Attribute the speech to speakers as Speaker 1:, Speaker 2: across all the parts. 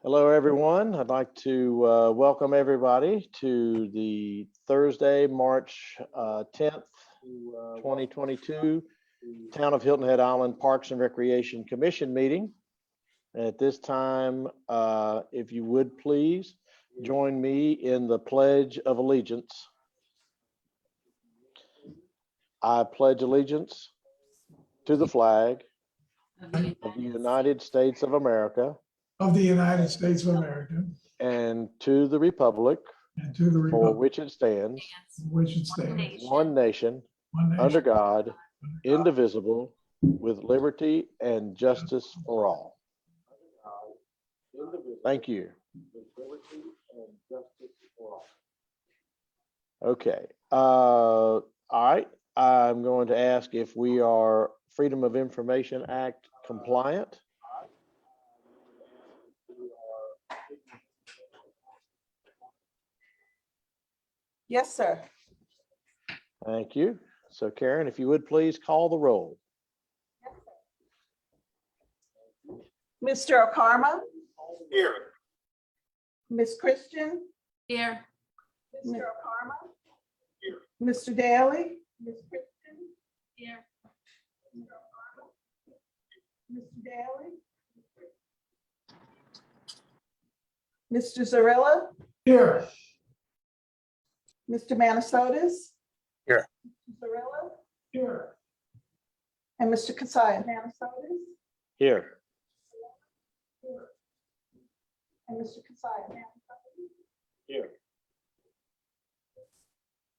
Speaker 1: Hello, everyone. I'd like to welcome everybody to the Thursday, March 10th, 2022 Town of Hilton Head Island Parks and Recreation Commission meeting. At this time, if you would please join me in the Pledge of Allegiance. I pledge allegiance to the flag of the United States of America, and to the republic for which it stands, one nation, under God, indivisible, with liberty and justice for all. Thank you. Okay. All right. I'm going to ask if we are Freedom of Information Act compliant.
Speaker 2: Yes, sir.
Speaker 1: Thank you. So Karen, if you would please call the roll.
Speaker 2: Mr. Akarma?
Speaker 3: Here.
Speaker 2: Ms. Christian?
Speaker 4: Here.
Speaker 2: Mr. Akarma? Here. Mr. Daly? Ms. Christian?
Speaker 4: Here.
Speaker 2: Mr. Daly? Mr. Zarilla?
Speaker 3: Here.
Speaker 2: Mr. Manasotis?
Speaker 3: Here.
Speaker 2: Mr. Zarilla?
Speaker 3: Here.
Speaker 2: And Mr. Kasai? Manasotis?
Speaker 1: Here.
Speaker 2: And Mr. Kasai?
Speaker 1: Here.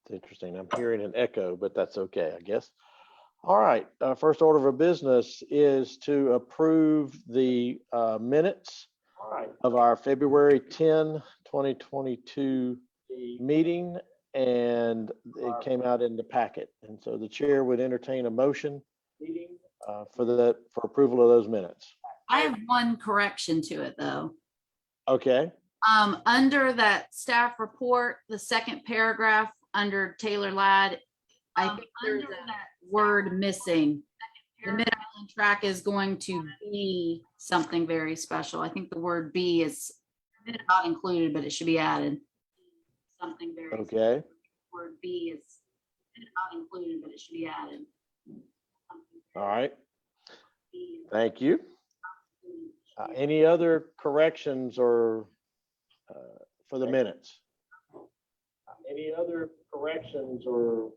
Speaker 1: It's interesting. I'm hearing an echo, but that's okay, I guess. All right. First order of business is to approve the minutes of our February 10, 2022 meeting, and it came out in the packet. And so the chair would entertain a motion for approval of those minutes.
Speaker 4: I have one correction to it though.
Speaker 1: Okay.
Speaker 4: Under that staff report, the second paragraph under Taylor Ladd, I think there's a word missing. The Mid-Island track is going to be something very special. I think the word "be" is not included, but it should be added. Something very
Speaker 1: Okay.
Speaker 4: special. Word "be" is not included, but it should be added.
Speaker 1: All right. Thank you. Any other corrections or for the minutes? Any other corrections or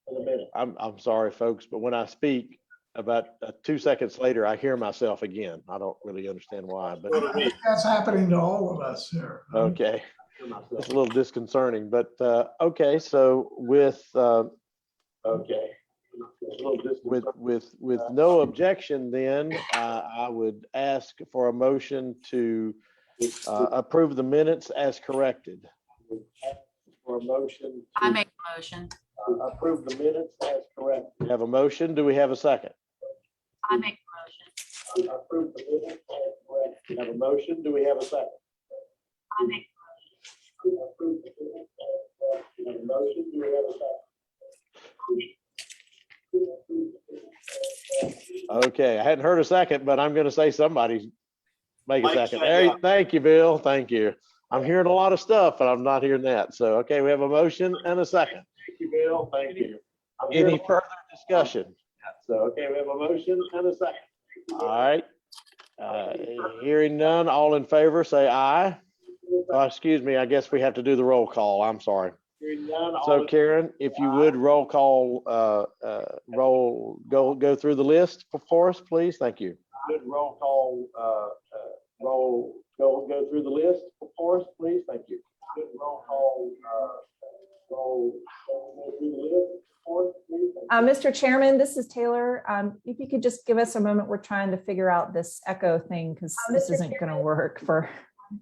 Speaker 1: for the minutes? I'm sorry, folks, but when I speak, about 2 seconds later, I hear myself again. I don't really understand why, but
Speaker 3: I think that's happening to all of us here.
Speaker 1: okay. It's a little disconcerting, but okay. So with with no objection, then I would ask for a motion to approve the minutes as corrected. For a motion.
Speaker 4: I make a motion.
Speaker 1: Approve the minutes as corrected. We have a motion. Do we have a second?
Speaker 4: I make a motion.
Speaker 1: Approve the minutes as corrected. We have a motion. Do we have a second?
Speaker 4: I make
Speaker 1: Approve the minutes as corrected. We have a motion. Do we have a second? Okay, I hadn't heard a second, but I'm going to say somebody make a second. Hey, thank you, Bill. Thank you. I'm hearing a lot of stuff, but I'm not hearing that. So, okay, we have a motion and a second. Thank you, Bill. Thank you. Any further discussion? So, okay, we have a motion and a second. All right. Hearing none, all in favor, say aye. Excuse me, I guess we have to do the roll call. I'm sorry. So Karen, if you would roll call, go through the list for us, please. Thank you. Good roll call, go through the list for us, please. Thank you. Good roll call, go through the list for us, please.
Speaker 5: Mr. Chairman, this is Taylor. If you could just give us a moment, we're trying to figure out this echo thing because this isn't going to work for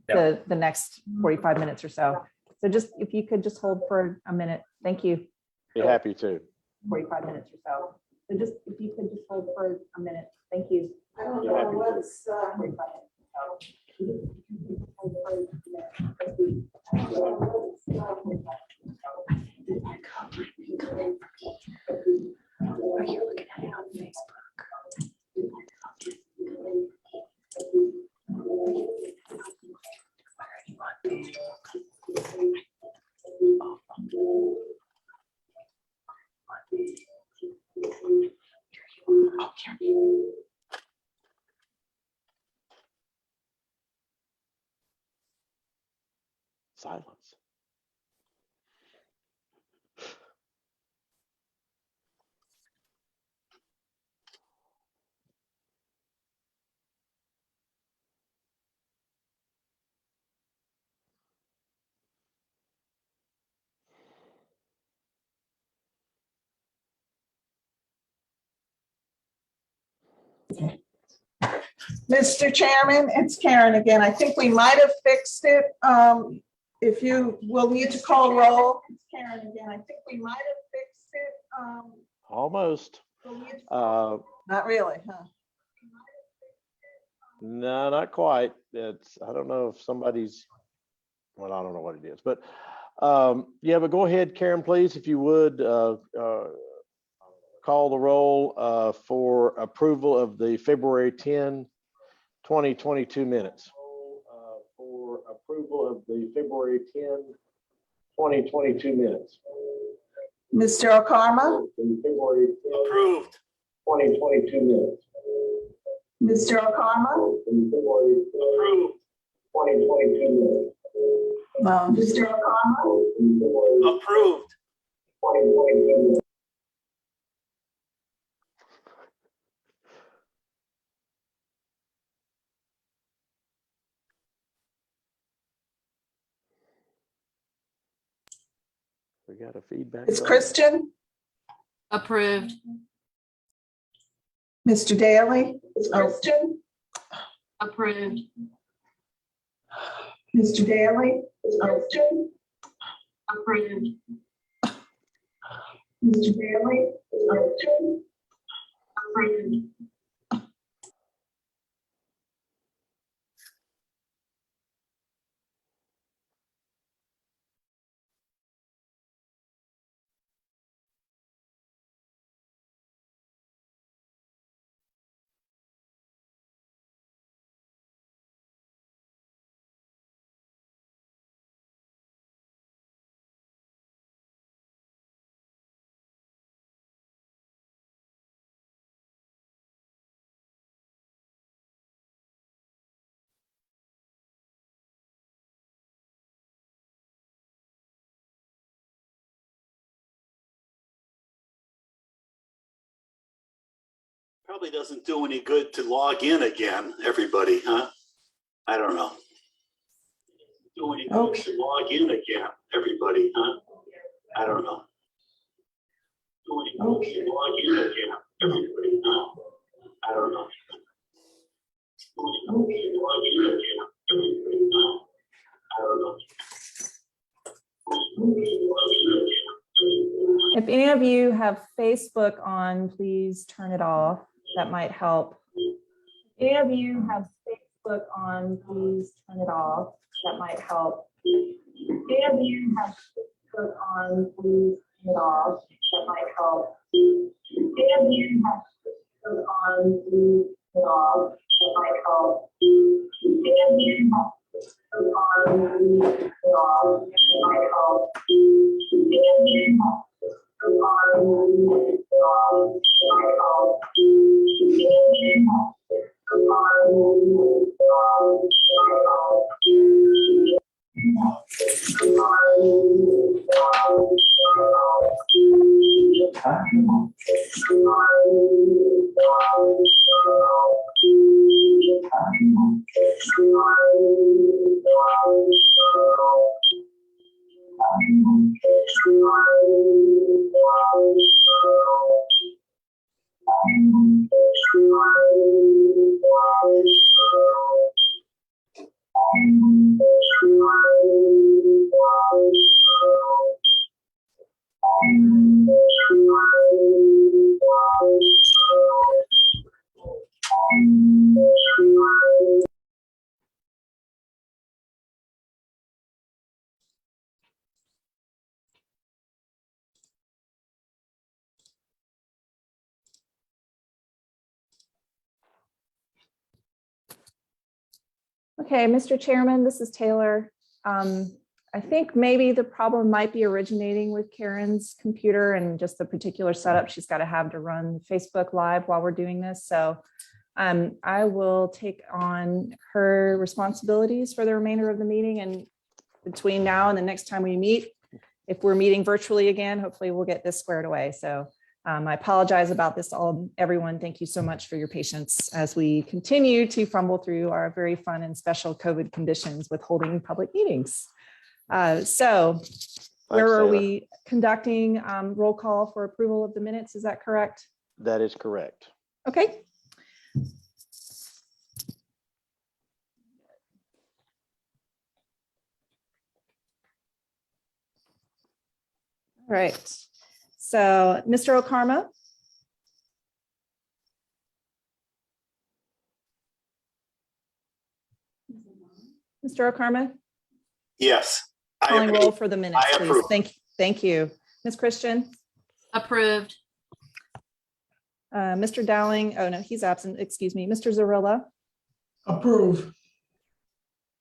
Speaker 5: the next 45 minutes or so. So just if you could just hold for a minute. Thank you.
Speaker 1: Be happy to.
Speaker 5: 45 minutes or so. So just if you could just hold for a minute. Thank you.
Speaker 2: I don't know what's,
Speaker 5: 45 minutes or so. Are you looking at it on Facebook?
Speaker 1: Silence.
Speaker 2: Mr. Chairman, it's Karen again. I think we might have fixed it. If you will need to call roll. It's Karen again. I think we might have fixed it.
Speaker 1: Almost.
Speaker 2: We'll need to- Not really, huh?
Speaker 1: No, not quite. I don't know if somebody's, well, I don't know what it is, but yeah, but go ahead, Karen, please, if you would, call the roll for approval of the February 10, 2022 minutes. For approval of the February 10, 2022 minutes.
Speaker 2: Mr. O'Karma?
Speaker 1: Approved. 2022 minutes.
Speaker 2: Mr. O'Karma?
Speaker 1: Approved. 2022 minutes.
Speaker 2: Mr. O'Karma?
Speaker 1: Approved. 2022 minutes. We got a feedback.
Speaker 2: It's
Speaker 1: button.
Speaker 2: Christian?
Speaker 4: Approved.
Speaker 2: Mr. Daly? It's Christian?
Speaker 4: Approved.
Speaker 2: Mr. Daly? It's Christian?
Speaker 4: Approved.
Speaker 2: Mr. Daly? It's Christian?
Speaker 4: Approved.
Speaker 6: Probably doesn't do any good to log in again, everybody, huh? I don't know. Do any good
Speaker 2: Okay.
Speaker 6: to log in again, everybody, huh? I don't know. Do any good to log in again, everybody, huh? I don't know. Do any good to log in again, everybody, huh? I don't know. Do any good to log in again, everybody, huh?
Speaker 5: If any of you have Facebook on, please turn it off. That might help. If any of you have Facebook on, please turn it off. That might help. If any of you have Facebook on, please turn it off. That might help. If any of you have Facebook on, please turn it off. That might help. If any of you have Facebook on, please turn it off. That might help. If any of you have Okay, Mr. Chairman, this is Taylor. I think maybe the problem might be originating with Karen's computer and just the particular setup she's got to have to run Facebook Live while we're doing this. So I will take on her responsibilities for the remainder of the meeting. And between now and the next time we meet, if we're meeting virtually again, hopefully we'll get this squared away. So I apologize about this, everyone. Thank you so much for your patience as we continue to fumble through our very fun and special COVID conditions with holding public meetings. So where are we conducting roll call for approval of the minutes? Is that correct?
Speaker 1: That is correct.
Speaker 5: Okay. All right. So Mr. Okarma, Mr. Okarma,
Speaker 6: Yes. I
Speaker 5: calling roll
Speaker 6: approve.
Speaker 5: for the minutes,
Speaker 6: I
Speaker 5: please.
Speaker 6: approve.
Speaker 5: Thank you. Ms. Christian,
Speaker 4: Approved.
Speaker 5: Mr. Dowling, oh no, he's absent, excuse me. Mr. Zarilla,
Speaker 3: Approve.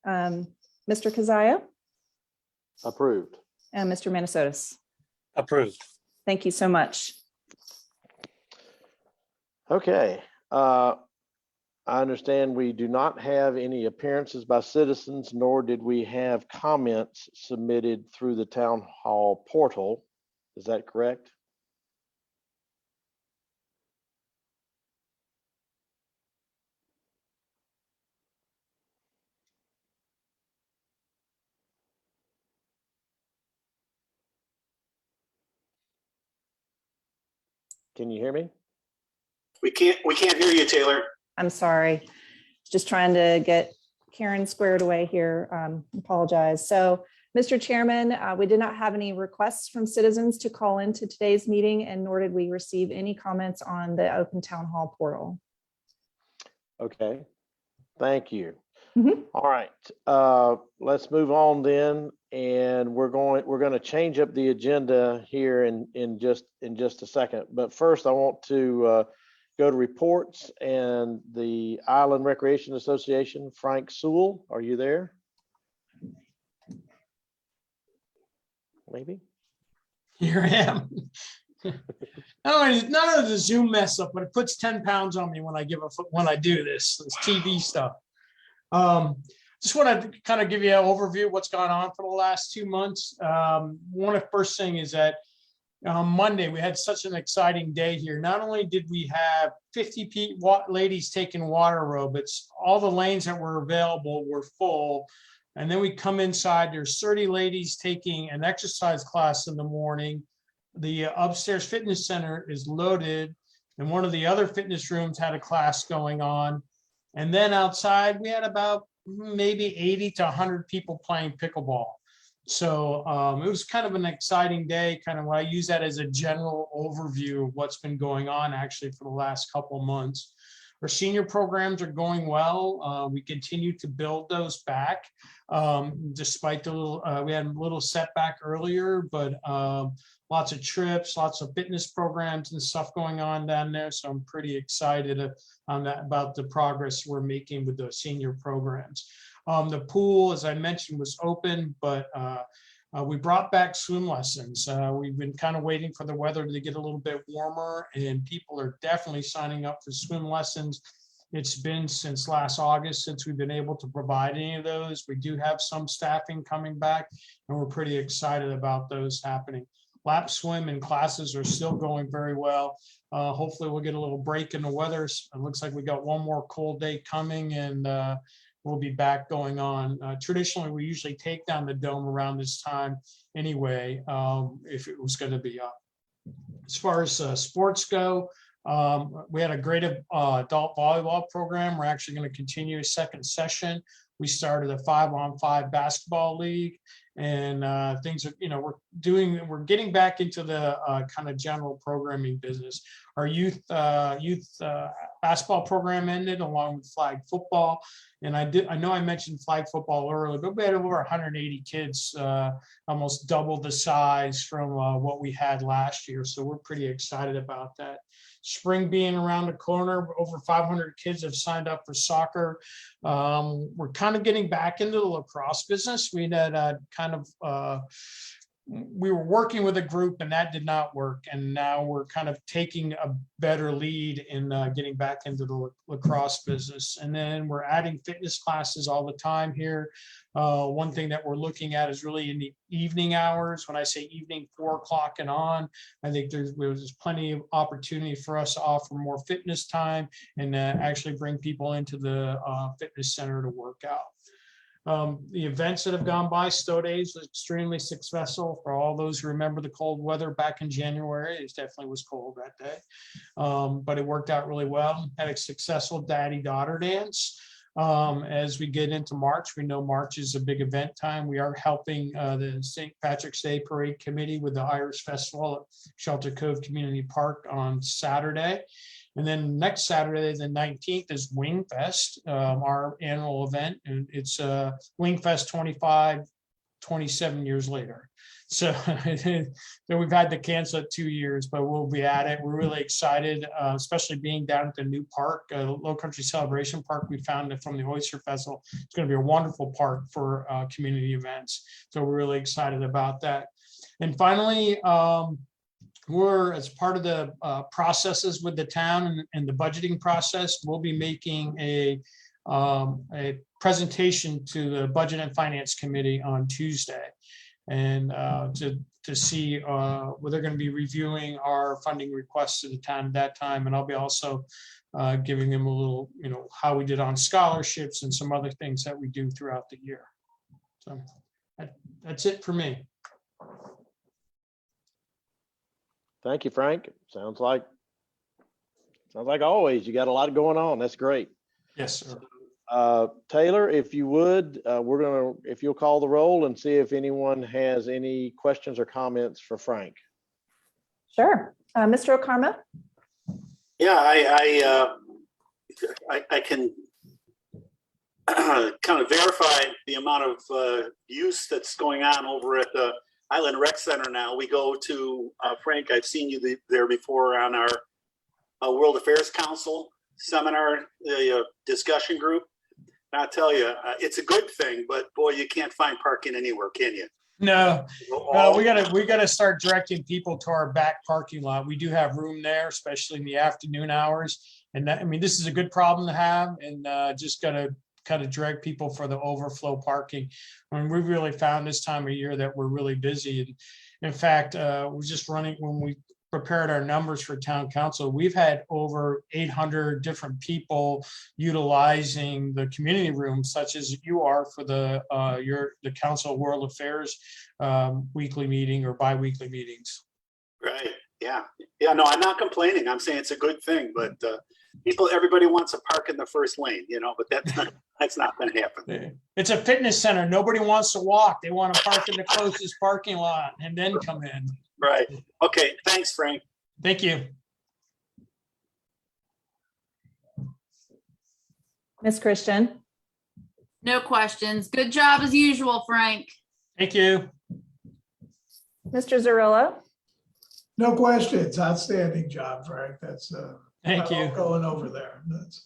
Speaker 5: Mr. Kazaya,
Speaker 1: Approved.
Speaker 5: and Mr. Minnesotis.
Speaker 3: Approved.
Speaker 5: Thank you so much.
Speaker 1: Okay. I understand we do not have any appearances by citizens, nor did we have comments submitted through the town hall portal. Is that correct? Can you hear me?
Speaker 6: We can't hear you, Taylor.
Speaker 5: I'm sorry. Just trying to get Karen squared away here. Apologize. So, Mr. Chairman, we did not have any requests from citizens to call into today's meeting, and nor did we receive any comments on the open town hall portal.
Speaker 1: Okay, thank you.
Speaker 5: Mhm.
Speaker 1: All right, let's move on then, and we're going to change up the agenda here in just a second. But first, I want to go to reports and the Island Recreation Association. Frank Sewell, are you there? Maybe.
Speaker 7: Here I am. None of the Zoom mess up, but it puts 10 pounds on me when I do this TV stuff. Just want to kind of give you an overview of what's gone on for the last 2 months. One of the first thing is that on Monday, we had such an exciting day here. Not only did we have 50 ladies taking water aerobics, all the lanes that were available were full. And then we come inside, there's 30 ladies taking an exercise class in the morning. The upstairs fitness center is loaded, and one of the other fitness rooms had a class going on. And then outside, we had about maybe 80 to 100 people playing pickleball. So it was kind of an exciting day, kind of what I use that as a general overview of what's been going on actually for the last couple of months. Our senior programs are going well. We continue to build those back, despite the little, we had a little setback earlier, but lots of trips, lots of fitness programs and stuff going on down there. So I'm pretty excited about the progress we're making with those senior programs. The pool, as I mentioned, was open, but we brought back swim lessons. We've been kind of waiting for the weather to get a little bit warmer, and people are definitely signing up for swim lessons. It's been since last August since we've been able to provide any of those. We do have some staffing coming back, and we're pretty excited about those happening. Lap swim and classes are still going very well. Hopefully we'll get a little break in the weather. It looks like we got one more cold day coming, and we'll be back going on. Traditionally, we usually take down the dome around this time anyway, if it was going to be up. As far as sports go, we had a great adult volleyball program. We're actually going to continue a second session. We started a 5-on-5 basketball league, and things are, we're getting back into the kind of general programming business. Our youth basketball program ended along with flag football. And I know I mentioned flag football earlier, but we had over 180 kids, almost double the size from what we had last year. So we're pretty excited about that. Spring being around the corner, over 500 kids have signed up for soccer. We're kind of getting back into the lacrosse business. We had we were working with a group and that did not work. And now we're kind of taking a better lead in getting back into the lacrosse business. And then we're adding fitness classes all the time here. One thing that we're looking at is really in the evening hours. When I say evening, 4 o'clock and on, I think there's plenty of opportunity for us to offer more fitness time and actually bring people into the fitness center to work out. The events that have gone by, Stowe Days was extremely successful for all those who remember the cold weather back in January. It definitely was cold that day, but it worked out really well. Had a successful daddy-daughter dance. As we get into March, we know March is a big event time. We are helping the St. Patrick's Day Parade Committee with the Irish Festival at Shelter Cove Community Park on Saturday. And then next Saturday, the 19th, is Wing Fest, our annual event. And it's Wing Fest 27 years later. So we've had to cancel it 2 years, but we'll be at it. We're really excited, especially being down at the new park, Low Country Celebration Park. We found it from the Oyster Festival. It's going to be a wonderful park for community events. So we're really excited about that. And finally, we're, as part of the processes with the town and the budgeting process, we'll be making a presentation to the Budget and Finance Committee on Tuesday, and to see where they're going to be reviewing our funding requests to the town at that time. And I'll be also giving them a little, how we did on scholarships and some other things that we do throughout the year. So that's it for me.
Speaker 1: Thank you, Frank. Sounds like always, you got a lot going on. That's great.
Speaker 7: Yes, sir.
Speaker 1: Taylor, if you would, if you'll call the roll and see if anyone has any questions or comments for Frank.
Speaker 5: Sure. Mr. Okarma?
Speaker 6: Yeah, I can kind of verify the amount of use that's going on over at the Island Rec Center now. We go to, Frank, I've seen you there before on our World Affairs Council seminar, the discussion group. And I'll tell you, it's a good thing, but boy, you can't find parking anywhere, can you?
Speaker 7: No, we gotta start directing people to our back parking lot. We do have room there, especially in the afternoon hours. And that, I mean, this is a good problem to have, and just gotta kind of direct people for the overflow parking. When we really found this time of year that we're really busy. And in fact, we're just running, when we prepared our numbers for town council, we've had over 800 different people utilizing the community room, such as you are for the Council of World Affairs weekly meeting or bi-weekly meetings.
Speaker 6: Right. Yeah. No, I'm not complaining. I'm saying it's a good thing, but everybody wants to park in the first lane, but that's not going to happen.
Speaker 7: It's a fitness center. Nobody wants to walk. They want to park in the closest parking lot and then come in.
Speaker 6: Right. Okay. Thanks, Frank.
Speaker 7: Thank you.
Speaker 5: Ms. Christian?
Speaker 4: No questions. Good job as usual, Frank.
Speaker 7: Thank you.
Speaker 5: Mr. Zarilla?
Speaker 3: No questions. Outstanding job, Frank. That's
Speaker 7: Thank you.
Speaker 3: going over there. That's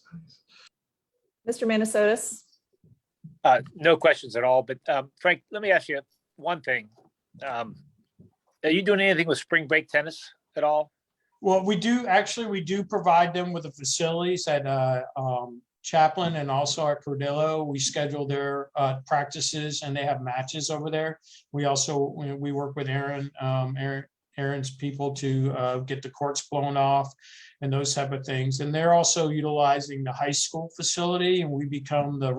Speaker 3: nice.
Speaker 5: Mr. Manasotis?
Speaker 8: No questions at all, but Frank, let me ask you one thing. Are you doing anything with spring break tennis at all?
Speaker 7: Well, we do provide them with the facilities at Chaplain and also at Cordillo. We schedule their practices and they have matches over there. We also, we work with Aaron's people to get the courts blown off and those type of things. And they're also utilizing the high school facility, and we become the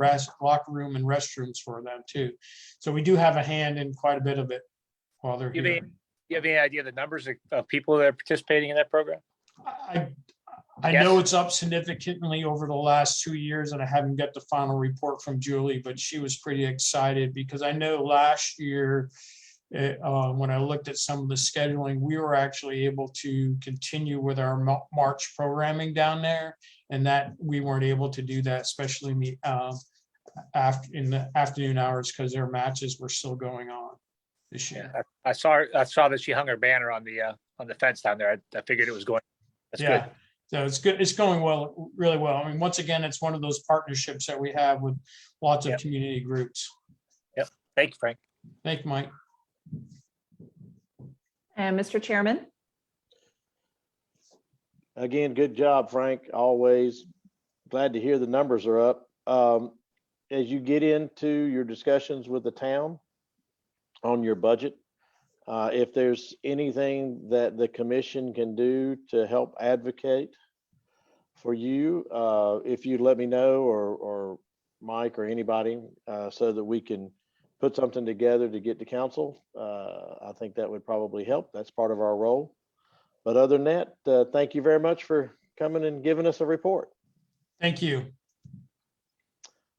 Speaker 7: locker room and restrooms for them too. So we do have a hand in quite a bit of it while they're here.
Speaker 8: You have any idea of the numbers of people that are participating in that program?
Speaker 7: I know it's up significantly over the last 2 years, and I haven't got the final report from Julie, but she was pretty excited because I know last year when I looked at some of the scheduling, we were actually able to continue with our March programming down there, and that we weren't able to do that, especially in the afternoon hours, because their matches were still going on this year.
Speaker 8: Yeah, I saw that she hung her banner on the fence down there. I figured it was going. That's
Speaker 7: Yeah.
Speaker 8: good.
Speaker 7: So it's good. It's going well, really well. I mean, once again, it's one of those partnerships that we have with lots of
Speaker 8: Yep.
Speaker 7: community groups.
Speaker 8: Thank you, Frank.
Speaker 7: Thank you, Mike.
Speaker 5: And Mr. Chairman?
Speaker 1: Again, good job, Frank. Always glad to hear the numbers are up. As you get into your discussions with the town on your budget, if there's anything that the commission can do to help advocate for you, if you'd let me know, or Mike or anybody, so that we can put something together to get to council, I think that would probably help. That's part of our role. But other than that, thank you very much for coming and giving us a report.
Speaker 7: Thank you.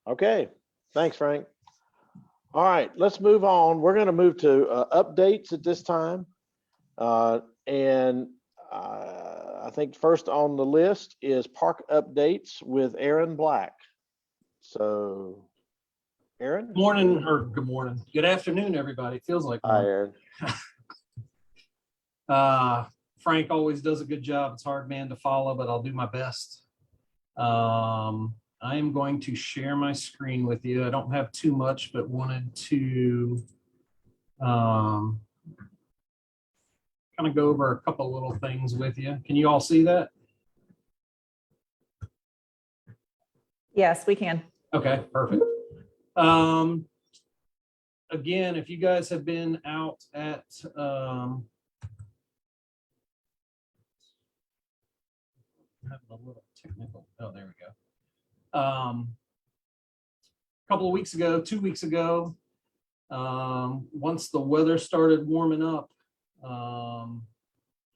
Speaker 1: Okay, thanks, Frank. All right, let's move on. We're going to move to updates at this time. And I think first on the list is park updates with Aaron Black. So, Aaron?
Speaker 9: Morning, or good morning. Good afternoon, everybody. It feels like
Speaker 1: Hi,
Speaker 9: one.
Speaker 1: Aaron.
Speaker 9: Frank always does a good job. It's a hard man to follow, but I'll do my best. I am going to share my screen with you. I don't have too much, but wanted to kind of go over a couple little things with you. Can you all see that?
Speaker 5: Yes, we can.
Speaker 9: Okay, perfect. Again, if you guys have been out at having a little technical. Oh, there we go. A couple of weeks ago, 2 weeks ago, once the weather started warming up,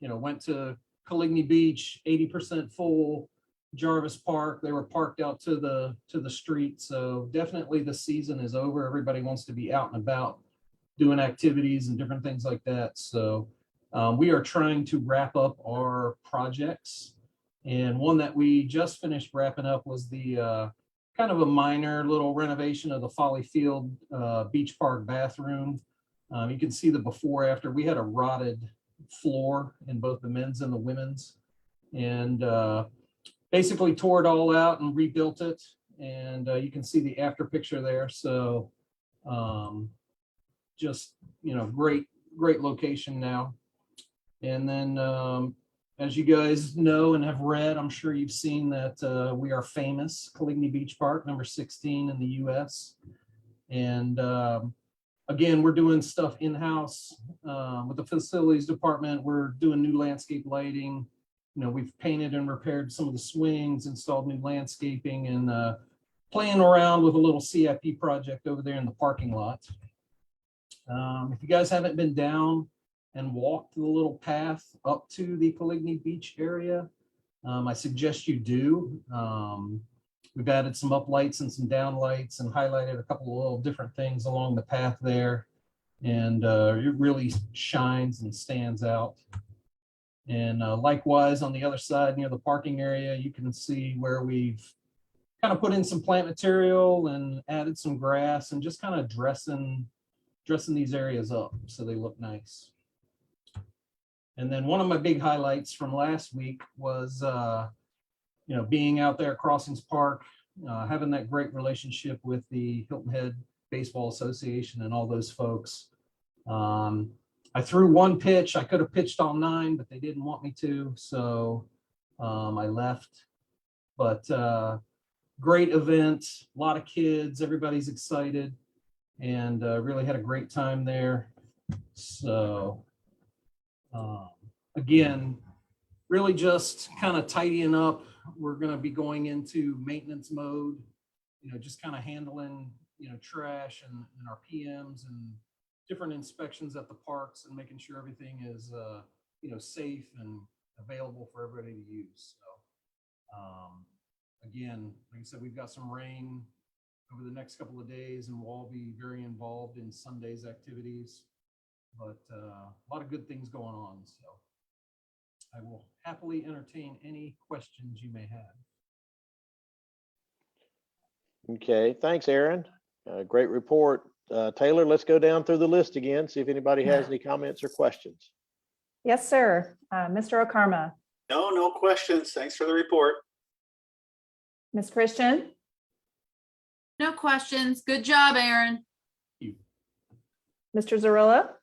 Speaker 9: went to Coligny Beach, 80% full. Jarvis Park, they were parked out to the street. So definitely the season is over. Everybody wants to be out and about doing activities and different things like that. So we are trying to wrap up our projects. And one that we just finished wrapping up was the kind of a minor little renovation of the Folly Field Beach Park bathroom. You can see the before after. We had a rotted floor in both the men's and the women's, and basically tore it all out and rebuilt it. And you can see the after picture there. So just, great location now. And then as you guys know and have read, I'm sure you've seen that we are famous, Coligny Beach Park, number 16 in the US. And again, we're doing stuff in-house with the facilities department. We're doing new landscape lighting. We've painted and repaired some of the swings, installed new landscaping, and playing around with a little CIP project over there in the parking lot. If you guys haven't been down and walked the little path up to the Coligny Beach area, I suggest you do. We've added some up lights and some down lights and highlighted a couple of little different things along the path there. And it really shines and stands out. And likewise, on the other side near the parking area, you can see where we've kind of put in some plant material and added some grass and just kind of dressing these areas up so they look nice. And then one of my big highlights from last week was, being out there at Crossings Park, having that great relationship with the Hilton Head Baseball Association and all those folks. I threw one pitch. I could have pitched all 9, but they didn't want me to, so I left. But great event, a lot of kids, everybody's excited, and really had a great time there. So again, really just kind of tidying up. We're going to be going into maintenance mode, just kind of handling, trash and our PMs and different inspections at the parks and making sure everything is, safe and available for everybody to use. So, again, like I said, we've got some rain over the next couple of days, and we'll all be very involved in Sunday's activities. but a lot of good things going on. So I will happily entertain any questions you may have.
Speaker 1: Okay, thanks, Aaron. Great report. Taylor, let's go down through the list again, see if anybody has any comments or questions.
Speaker 5: Yes, sir. Mr. Okarma,
Speaker 6: No questions. Thanks for the report.
Speaker 5: Ms. Christian,
Speaker 4: No questions. Good job, Aaron.
Speaker 5: Mr. Zarilla,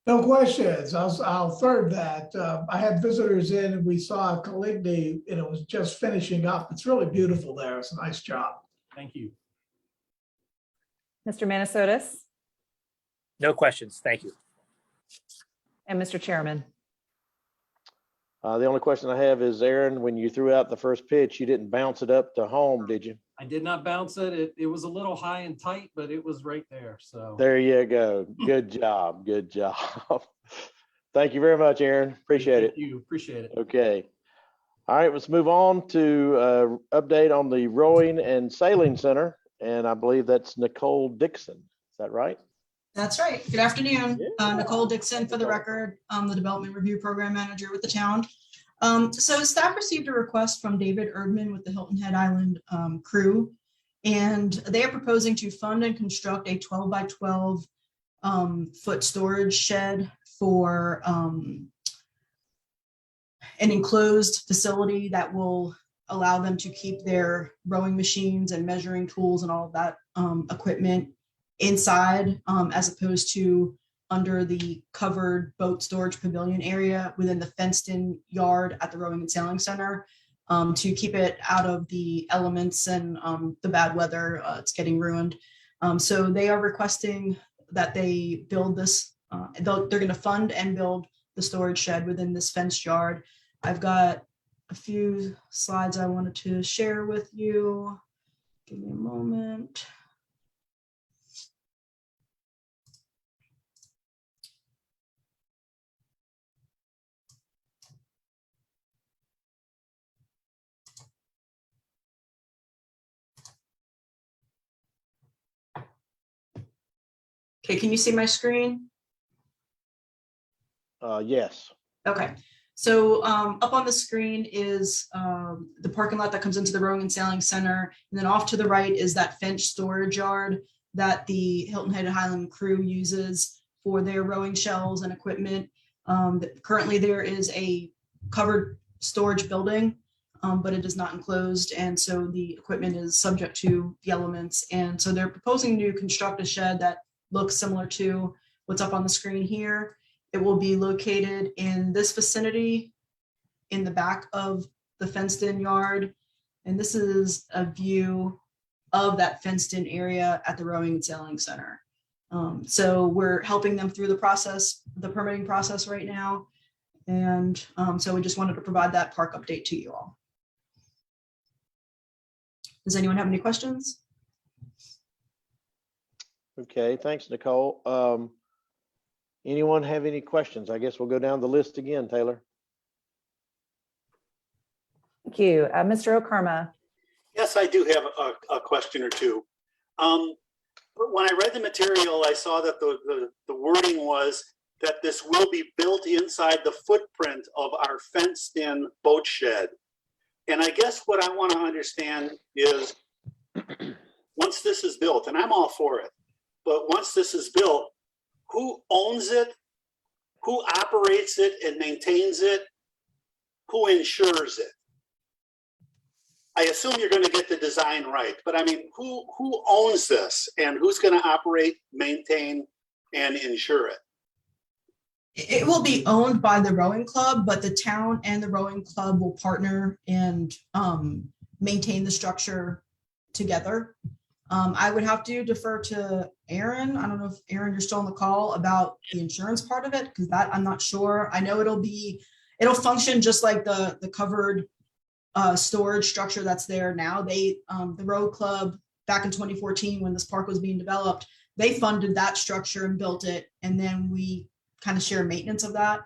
Speaker 3: No questions. I'll third that. I had visitors in and we saw Caligny and it was just finishing up. It's really beautiful there. It's a nice job.
Speaker 9: Thank you.
Speaker 5: Mr. Manasotis,
Speaker 8: No questions. Thank you.
Speaker 5: and Mr. Chairman.
Speaker 1: The only question I have is, Aaron, when you threw out the first pitch, you didn't bounce it up to home, did you?
Speaker 9: I did not bounce it. It was a little high and tight, but it was right there. So
Speaker 1: There you go. Good job. Good job. Thank you very much, Aaron. Appreciate it.
Speaker 9: Thank you. Appreciate it.
Speaker 1: Okay. All right, let's move on to update on the Rowing and Sailing Center. And I believe that's Nicole Dixon. Is that right?
Speaker 10: That's right. Good afternoon.
Speaker 1: Yeah.
Speaker 10: Nicole Dixon for the record. I'm the Development Review Program Manager with the town. So staff received a request from David Erdman with the Hilton Head Island crew, and they are proposing to fund and construct a 12 by 12 foot storage shed for an enclosed facility that will allow them to keep their rowing machines and measuring tools and all of that equipment inside, as opposed to under the covered boat storage pavilion area within the fenced-in yard at the Rowing and Sailing Center, to keep it out of the elements and the bad weather. It's getting ruined. So they are requesting that they build this. They're going to fund and build the storage shed within this fenced yard. I've got a few slides I wanted to share with you. Give me a moment. Okay, can you see my screen?
Speaker 1: Yes.
Speaker 10: Okay, so up on the screen is the parking lot that comes into the Rowing and Sailing Center. And then off to the right is that fenced storage yard that the Hilton Head Highland crew uses for their rowing shells and equipment. Currently there is a covered storage building, but it is not enclosed. And so the equipment is subject to the elements. And so they're proposing to construct a shed that looks similar to what's up on the screen here. It will be located in this vicinity in the back of the fenced in yard. And this is a view of that fenced in area at the Rowing and Sailing Center. So we're helping them through the process, the permitting process right now. And so we just wanted to provide that park update to you all. Does anyone have any questions?
Speaker 1: Okay, thanks, Nicole. Anyone have any questions? I guess we'll go down the list again, Taylor.
Speaker 5: Thank you. Mr. Okarma,
Speaker 6: Yes, I do have a question or two. When I read the material, I saw that the wording was that this will be built inside the footprint of our fenced-in boat shed. And I guess what I want to understand is, once this is built, and I'm all for it, but once this is built, who owns it? Who operates it and maintains it? Who insures it? I assume you're going to get the design right, but I mean, who owns this and who's going to operate, maintain, and insure it?
Speaker 10: It will be owned by the rowing club, but the town and the rowing club will partner and maintain the structure together. I would have to defer to Aaron. I don't know if Aaron, you're still on the call about the insurance part of it, because that I'm not sure. I know it'll function just like the covered storage structure that's there now. The row club back in 2014, when this park was being developed, they funded that structure and built it, and then we kind of share maintenance of that.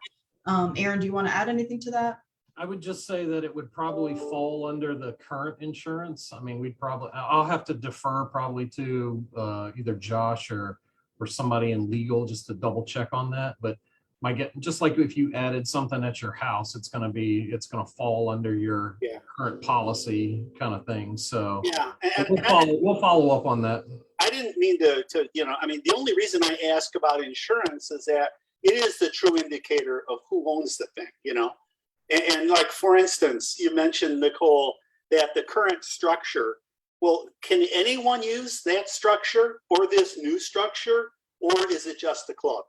Speaker 10: Aaron, do you want to add anything to that?
Speaker 9: I would just say that it would probably fall under the current insurance. I mean, I'll have to defer probably to either Josh or or somebody in legal just to double check on that. But just like if you added something at your house, it's gonna fall under your
Speaker 6: Yeah.
Speaker 9: current policy kind of thing. So
Speaker 6: Yeah.
Speaker 9: we'll follow up on that.
Speaker 6: I didn't mean to, I mean, the only reason I ask about insurance is that it is the true indicator of who owns the thing, and like, for instance, you mentioned, Nicole, that the current structure, well, can anyone use that structure or this new structure, or is it just the club?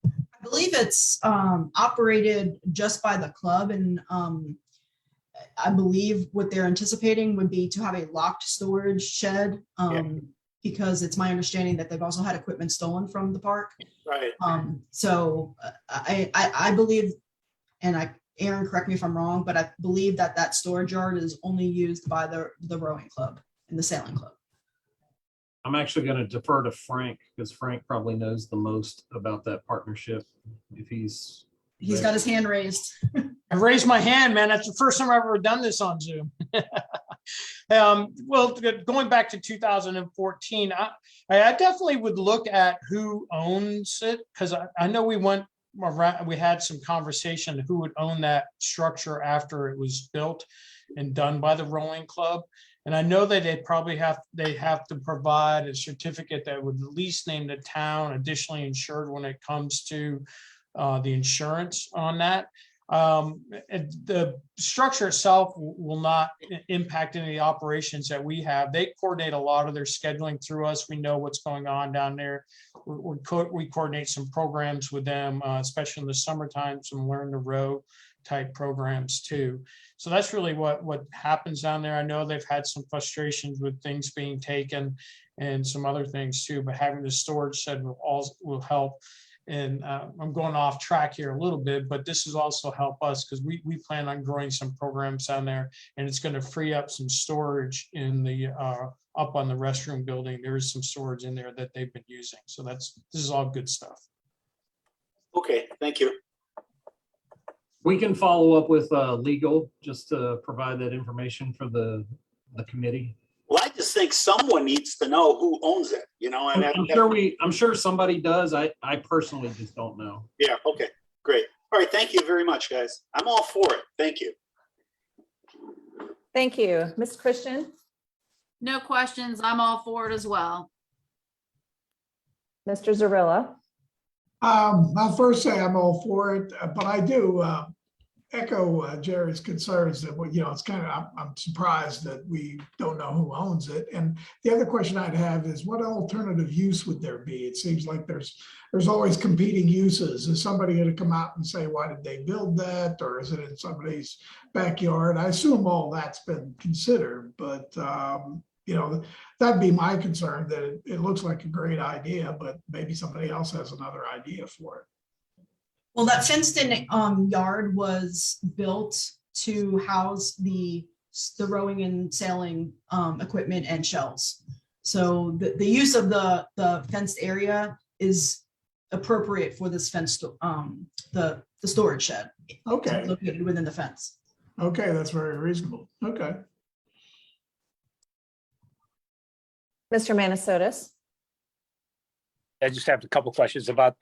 Speaker 10: I believe it's operated just by the club, and I believe what they're anticipating would be to have a locked storage shed, because it's my understanding that they've also had equipment stolen from the park.
Speaker 6: Right.
Speaker 10: So I believe, and Aaron, correct me if I'm wrong, but I believe that storage yard is only used by the rowing club and the sailing club.
Speaker 9: I'm actually going to defer to Frank because Frank probably knows the most about that partnership. If he's
Speaker 10: got his hand raised.
Speaker 7: I raised my hand, man. That's the first time I've ever done this on Zoom. Well, going back to 2014, I definitely would look at who owns it, because I know we had some conversation who would own that structure after it was built and done by the rowing club. And I know that they have to provide a certificate that would at least name the town additionally insured when it comes to the insurance on that. The structure itself will not impact any of the operations that we have. They coordinate a lot of their scheduling through us. We know what's going on down there. We coordinate some programs with them, especially in the summertime, some learn to row type programs too. So that's really what happens down there. I know they've had some frustrations with things being taken and some other things too, but having the storage shed will help. And I'm going off track here a little bit, but this is also help us because we plan on growing some programs down there, and it's going to free up some storage in the up on the restroom building. There is some storage in there that they've been using. So this is all good stuff.
Speaker 6: Okay, thank you.
Speaker 9: We can follow up with legal just to provide that information for the committee.
Speaker 6: Well, I just think someone needs to know who owns it, and
Speaker 9: I'm sure somebody does. I personally just don't know.
Speaker 6: Yeah. Okay, great. All right. Thank you very much, guys. I'm all for it. Thank you.
Speaker 5: Thank you. Ms. Christian,
Speaker 4: No questions. I'm all for it as well.
Speaker 5: Mr. Zarilla.
Speaker 3: I'll first say I'm all for it, but I do echo Jerry's concerns that, it's kind of, I'm surprised that we don't know who owns it. And the other question I'd have is, what alternative use would there be? It seems like there's always competing uses. Is somebody going to come out and say, why did they build that? Or is it in somebody's backyard? I assume all that's been considered, but that'd be my concern, that it looks like a great idea, but maybe somebody else has another idea for it.
Speaker 10: Well, that fenced-in yard was built to house the rowing and sailing equipment and shells. So the use of the fenced area is appropriate for this fenced the storage shed.
Speaker 3: Okay.
Speaker 10: Located within the fence.
Speaker 3: Okay, that's very reasonable. Okay.
Speaker 5: Mr. Manasotis.
Speaker 8: I just have a couple questions about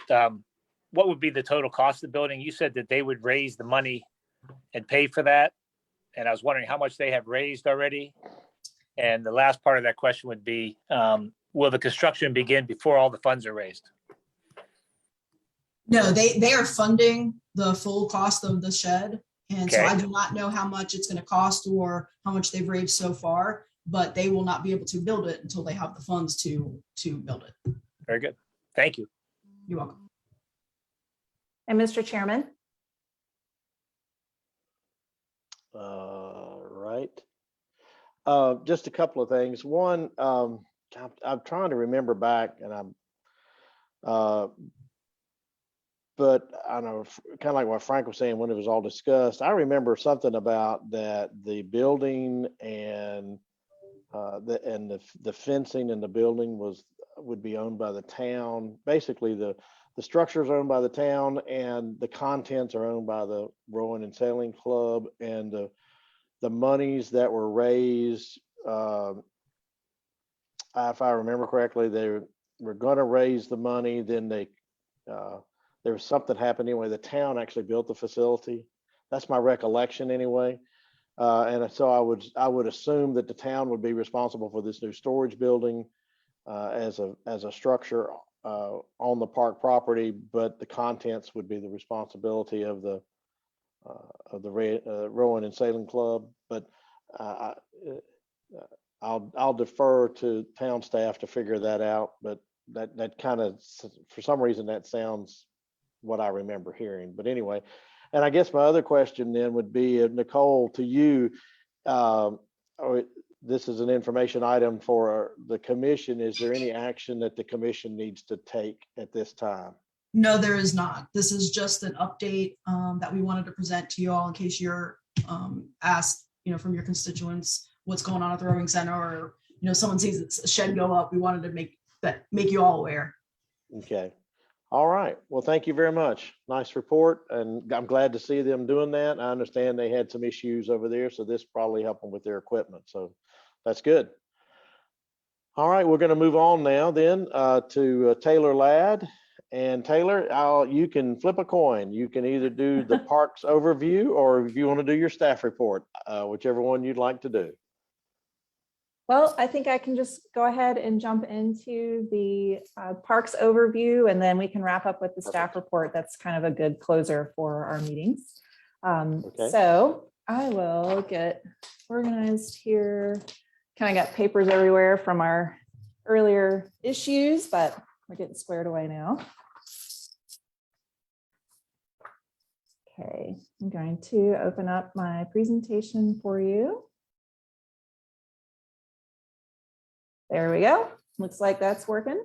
Speaker 8: what would be the total cost of the building? You said that they would raise the money and pay for that. And I was wondering how much they have raised already. And the last part of that question would be, will the construction begin before all the funds are raised?
Speaker 10: No, they are funding the full cost of the shed. And so
Speaker 8: Okay.
Speaker 10: I do not know how much it's going to cost or how much they've raised so far, but they will not be able to build it until they have the funds to build it.
Speaker 8: Very good. Thank you.
Speaker 10: You're welcome.
Speaker 5: And Mr. Chairman.
Speaker 1: Right. Just a couple of things. One, I'm trying to remember back, and but I know, kind of like what Frank was saying when it was all discussed, I remember something about that the building and the fencing in the building would be owned by the town. Basically, the structure is owned by the town, and the contents are owned by the rowing and sailing club. And the monies that were raised, if I remember correctly, were gonna raise the money, then there was something happened anyway. The town actually built the facility. That's my recollection anyway. And so I would assume that the town would be responsible for this new storage building as a structure on the park property, but the contents would be the responsibility of the rowing and sailing club. But I'll defer to town staff to figure that out. But that kind of, for some reason, that sounds what I remember hearing. But anyway, and I guess my other question then would be, Nicole, to you. This is an information item for the commission. Is there any action that the commission needs to take at this time?
Speaker 10: No, there is not. This is just an update that we wanted to present to you all in case you're asked, from your constituents, what's going on at the rowing center, or, someone sees a shed go up. We wanted to make you all aware.
Speaker 1: Okay. All right. Well, thank you very much. Nice report. And I'm glad to see them doing that. I understand they had some issues over there, so this probably helped them with their equipment. So that's good. All right. We're going to move on now then to Taylor Ladd. And Taylor, you can flip a coin. You can either do the parks overview, or if you want to do your staff report, whichever one you'd like to do.
Speaker 5: Well, I think I can just go ahead and jump into the parks overview, and then we can wrap up with the staff report. That's kind of a good closer for our meetings.
Speaker 1: Okay.
Speaker 5: So I will get organized here. Kind of got papers everywhere from our earlier issues, but we're getting squared away now. Okay, I'm going to open up my presentation for you. There we go. Looks like that's working.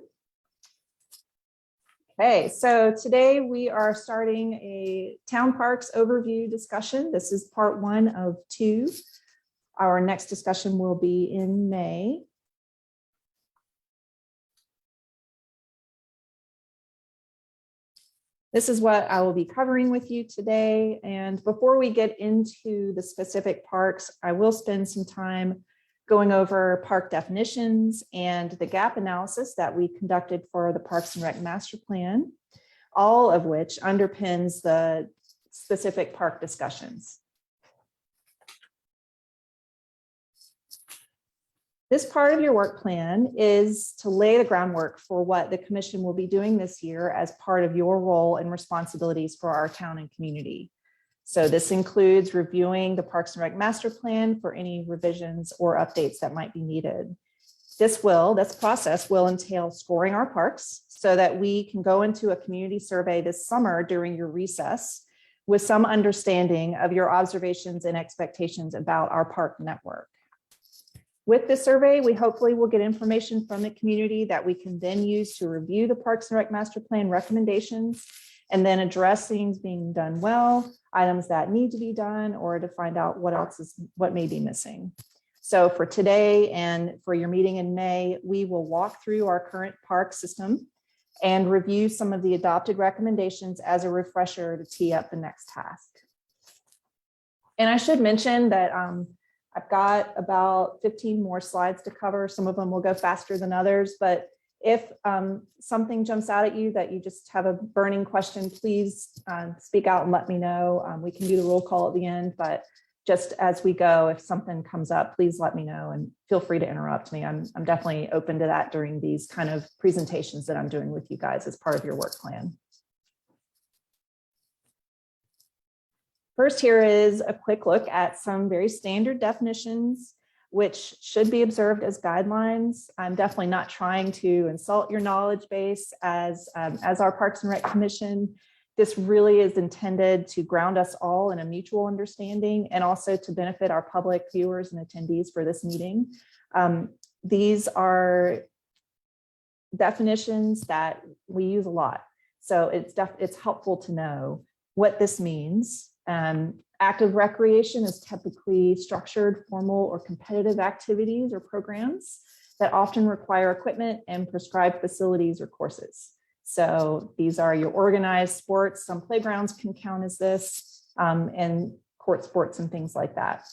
Speaker 5: Okay, so today we are starting a town parks overview discussion. This is part 1 of 2. Our next discussion will be in May. This is what I will be covering with you today. And before we get into the specific parks, I will spend some time going over park definitions and the gap analysis that we conducted for the Parks and Rec Master Plan, all of which underpins the specific park discussions. This part of your work plan is to lay the groundwork for what the commission will be doing this year as part of your role and responsibilities for our town and community. So this includes reviewing the Parks and Rec Master Plan for any revisions or updates that might be needed. This process will entail scoring our parks so that we can go into a community survey this summer during your recess with some understanding of your observations and expectations about our park network. With this survey, we hopefully will get information from the community that we can then use to review the Parks and Rec Master Plan recommendations and then address things being done well, items that need to be done, or to find out what may be missing. So for today and for your meeting in May, we will walk through our current park system and review some of the adopted recommendations as a refresher to tee up the next task. And I should mention that I've got about 15 more slides to cover. Some of them will go faster than others, but if something jumps out at you that you just have a burning question, please speak out and let me know. We can do the roll call at the end, but just as we go, if something comes up, please let me know and feel free to interrupt me. I'm definitely open to that during these kind of presentations that I'm doing with you guys as part of your work plan. First, here is a quick look at some very standard definitions, which should be observed as guidelines. I'm definitely not trying to insult your knowledge base as our Parks and Rec Commission. This really is intended to ground us all in a mutual understanding and also to benefit our public viewers and attendees for this meeting. These are definitions that we use a lot. So it's helpful to know what this means. Active recreation is typically structured, formal, or competitive activities or programs that often require equipment and prescribed facilities or courses. So these are your organized sports. Some playgrounds can count as this, and court sports and things like that.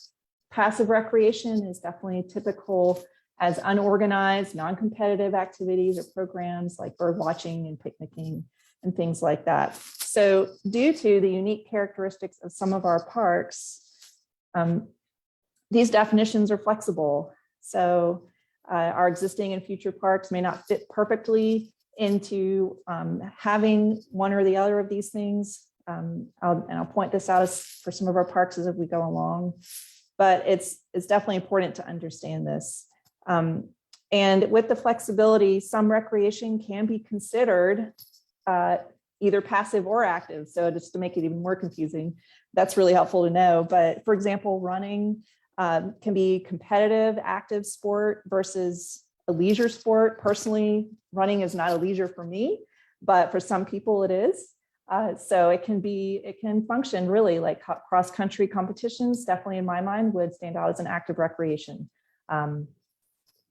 Speaker 5: Passive recreation is definitely typical as unorganized, non-competitive activities or programs like bird watching and picnicking and things like that. So due to the unique characteristics of some of our parks, these definitions are flexible. So our existing and future parks may not fit perfectly into having one or the other of these things. I'll point this out for some of our parks as we go along, but it's definitely important to understand this. And with the flexibility, some recreation can be considered either passive or active. So just to make it even more confusing, that's really helpful to know. But for example, running can be competitive, active sport versus a leisure sport. Personally, running is not a leisure for me, but for some people it is. So it can function really like cross-country competitions, definitely in my mind would stand out as an active recreation.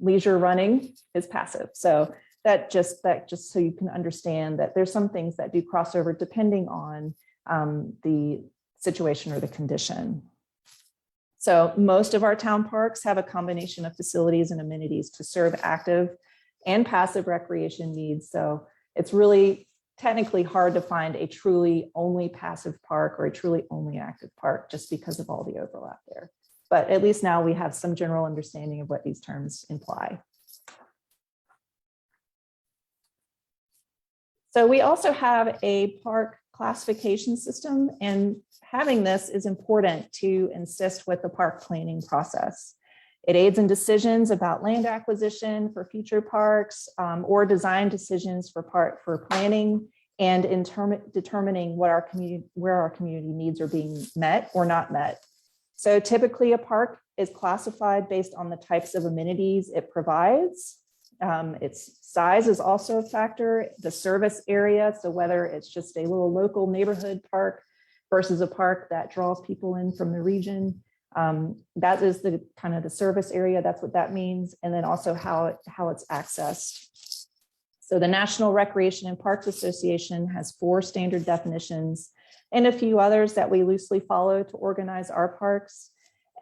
Speaker 5: Leisure running is passive. So that just so you can understand that there's some things that do crossover depending on the situation or the condition. So most of our town parks have a combination of facilities and amenities to serve active and passive recreation needs. So it's really technically hard to find a truly only passive park or a truly only active park just because of all the overlap there. But at least now we have some general understanding of what these terms imply. So we also have a park classification system, and having this is important to assist with the park planning process. It aids in decisions about land acquisition for future parks or design decisions for planning and in determining where our community needs are being met or not met. So typically a park is classified based on the types of amenities it provides. Its size is also a factor, the service area. So whether it's just a little local neighborhood park versus a park that draws people in from the region, that is the kind of the service area. That's what that means. And then also how it's accessed. So the National Recreation and Parks Association has 4 standard definitions and a few others that we loosely follow to organize our parks.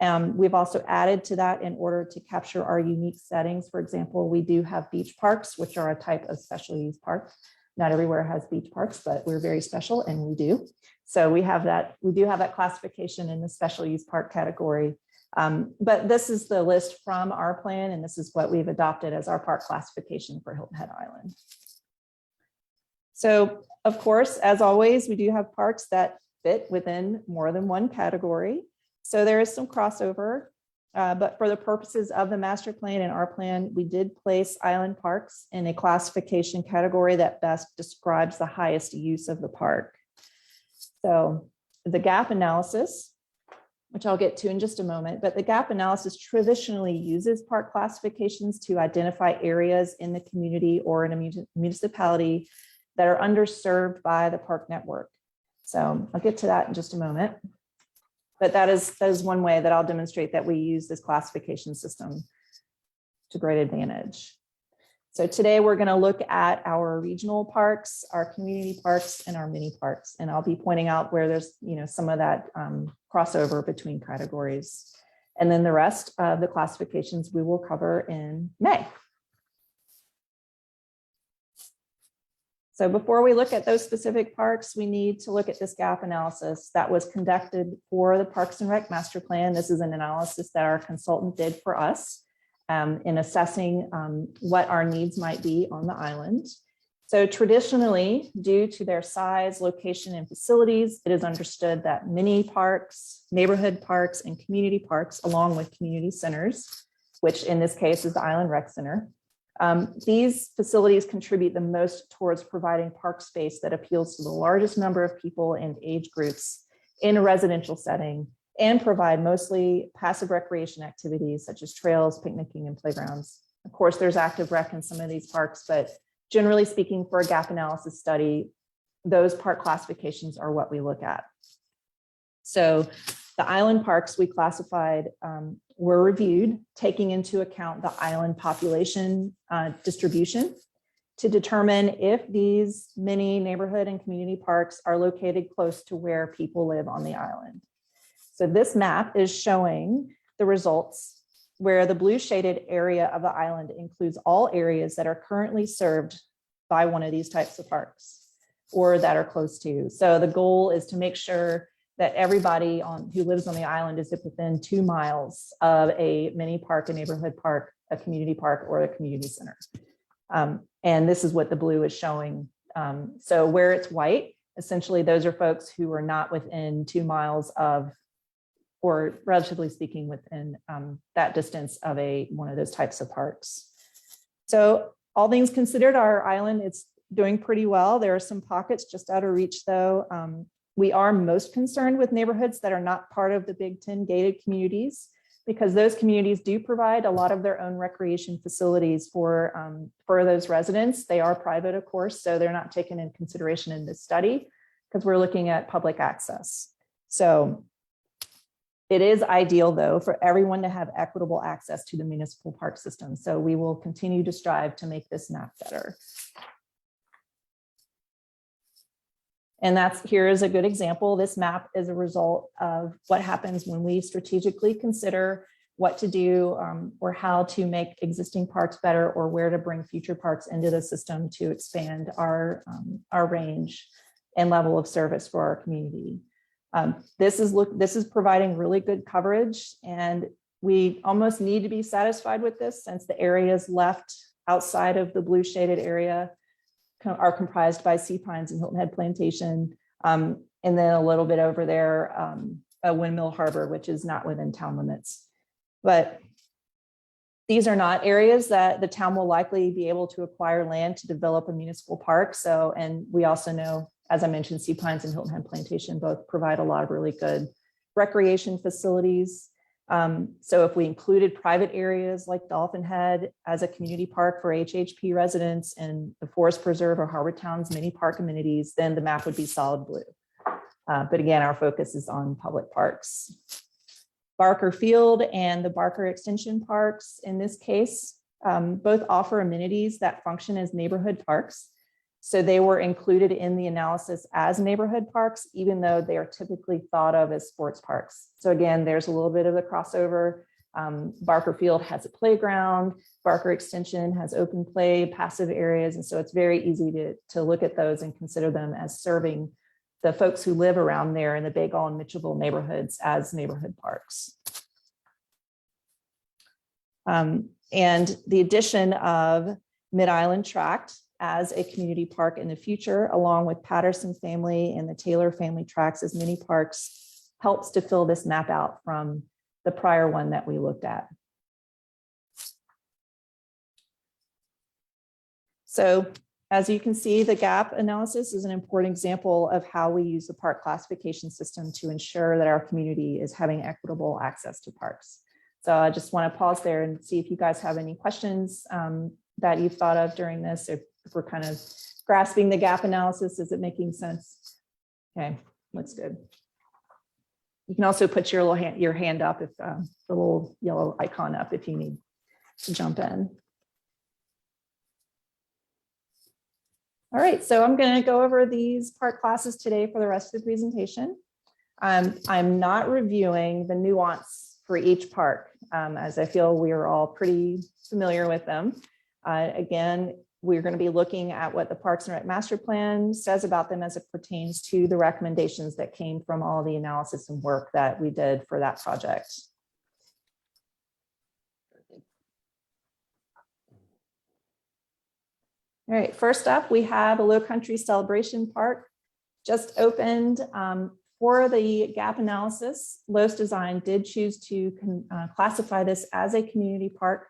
Speaker 5: We've also added to that in order to capture our unique settings. For example, we do have beach parks, which are a type of special use park. Not everywhere has beach parks, but we're very special and we do. So we do have that classification in the special use park category. But this is the list from our plan, and this is what we've adopted as our park classification for Hilton Head Island. So of course, as always, we do have parks that fit within more than one category. So there is some crossover, but for the purposes of the master plan and our plan, we did place island parks in a classification category that best describes the highest use of the park. So the gap analysis, which I'll get to in just a moment, but the gap analysis traditionally uses park classifications to identify areas in the community or in a municipality that are underserved by the park network. So I'll get to that in just a moment. But that is one way that I'll demonstrate that we use this classification system to great advantage. So today we're going to look at our regional parks, our community parks, and our mini parks. And I'll be pointing out where there's some of that crossover between categories. And then the rest of the classifications we will cover in May. So before we look at those specific parks, we need to look at this gap analysis that was conducted for the Parks and Rec Master Plan. This is an analysis that our consultant did for us in assessing what our needs might be on the island. So traditionally, due to their size, location, and facilities, it is understood that mini parks, neighborhood parks, and community parks, along with community centers, which in this case is the Island Rec Center, these facilities contribute the most towards providing park space that appeals to the largest number of people and age groups in a residential setting and provide mostly passive recreation activities such as trails, picnicking, and playgrounds. Of course, there's active rec in some of these parks, but generally speaking, for a gap analysis study, those park classifications are what we look at. So the island parks we classified were reviewed, taking into account the island population distribution to determine if these mini neighborhood and community parks are located close to where people live on the island. So this map is showing the results where the blue shaded area of the island includes all areas that are currently served by one of these types of parks or that are close to. So the goal is to make sure that everybody who lives on the island is within 2 miles of a mini park, a neighborhood park, a community park, or a community center. And this is what the blue is showing. So where it's white, essentially those are folks who are not within 2 miles of, or relatively speaking, within that distance of one of those types of parks. So all things considered, our island, it's doing pretty well. There are some pockets just out of reach though. We are most concerned with neighborhoods that are not part of the Big 10 gated communities, because those communities do provide a lot of their own recreation facilities for those residents. They are private, of course, so they're not taken into consideration in this study because we're looking at public access. So it is ideal, though, for everyone to have equitable access to the municipal park system. So we will continue to strive to make this map better. And here is a good example. This map is a result of what happens when we strategically consider what to do or how to make existing parks better, or where to bring future parks into the system to expand our range and level of service for our community. This is providing really good coverage, and we almost need to be satisfied with this, since the areas left outside of the blue shaded area are comprised by sea pines and Hilton Head Plantation, and then a little bit over there, a Windmill Harbor, which is not within town limits. But these are not areas that the town will likely be able to acquire land to develop a municipal park. So, and we also know, as I mentioned, sea pines and Hilton Head Plantation both provide a lot of really good recreation facilities. So if we included private areas like Dolphin Head as a community park for HHP residents and the Forest Preserve or Harbor Town's mini park amenities, then the map would be solid blue. But again, our focus is on public parks. Barker Field and the Barker Extension Parks, in this case, both offer amenities that function as neighborhood parks. So they were included in the analysis as neighborhood parks, even though they are typically thought of as sports parks. So again, there's a little bit of a crossover. Barker Field has a playground, Barker Extension has open play, passive areas. And so it's very easy to look at those and consider them as serving the folks who live around there in the Bagel and Mitchellville neighborhoods as neighborhood parks. And the addition of Mid-Island Tract as a community park in the future, along with Patterson Family and the Taylor Family Tracts as mini parks, helps to fill this map out from the prior one that we looked at. So as you can see, the gap analysis is an important example of how we use the park classification system to ensure that our community is having equitable access to parks. So I just want to pause there and see if you guys have any questions that you've thought of during this, if we're kind of grasping the gap analysis. Is it making sense? Okay, looks good. You can also put your hand up, if the little yellow icon up, if you need to jump in. All right, so I'm going to go over these park classes today for the rest of the presentation. I'm not reviewing the nuance for each park, as I feel we are all pretty familiar with them. Again, we're going to be looking at what the Parks and Rec Master Plan says about them as it pertains to the recommendations that came from all the analysis and work that we did for that project. All right, first up, we have a Low Country Celebration Park just opened. For the gap analysis, Lowe's Design did choose to classify this as a community park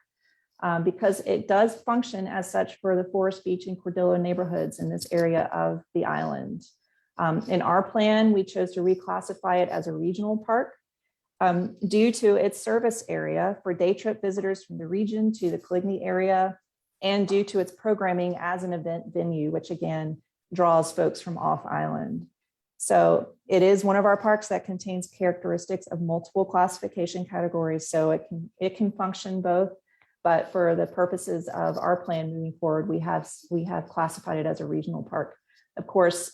Speaker 5: because it does function as such for the Forest Beach and Cordillo neighborhoods in this area of the island. In our plan, we chose to reclassify it as a regional park due to its service area for day trip visitors from the region to the Coligny area, and due to its programming as an event venue, which again draws folks from off island. So it is one of our parks that contains characteristics of multiple classification categories. So it can function both, but for the purposes of our plan moving forward, we have classified it as a regional park. Of course,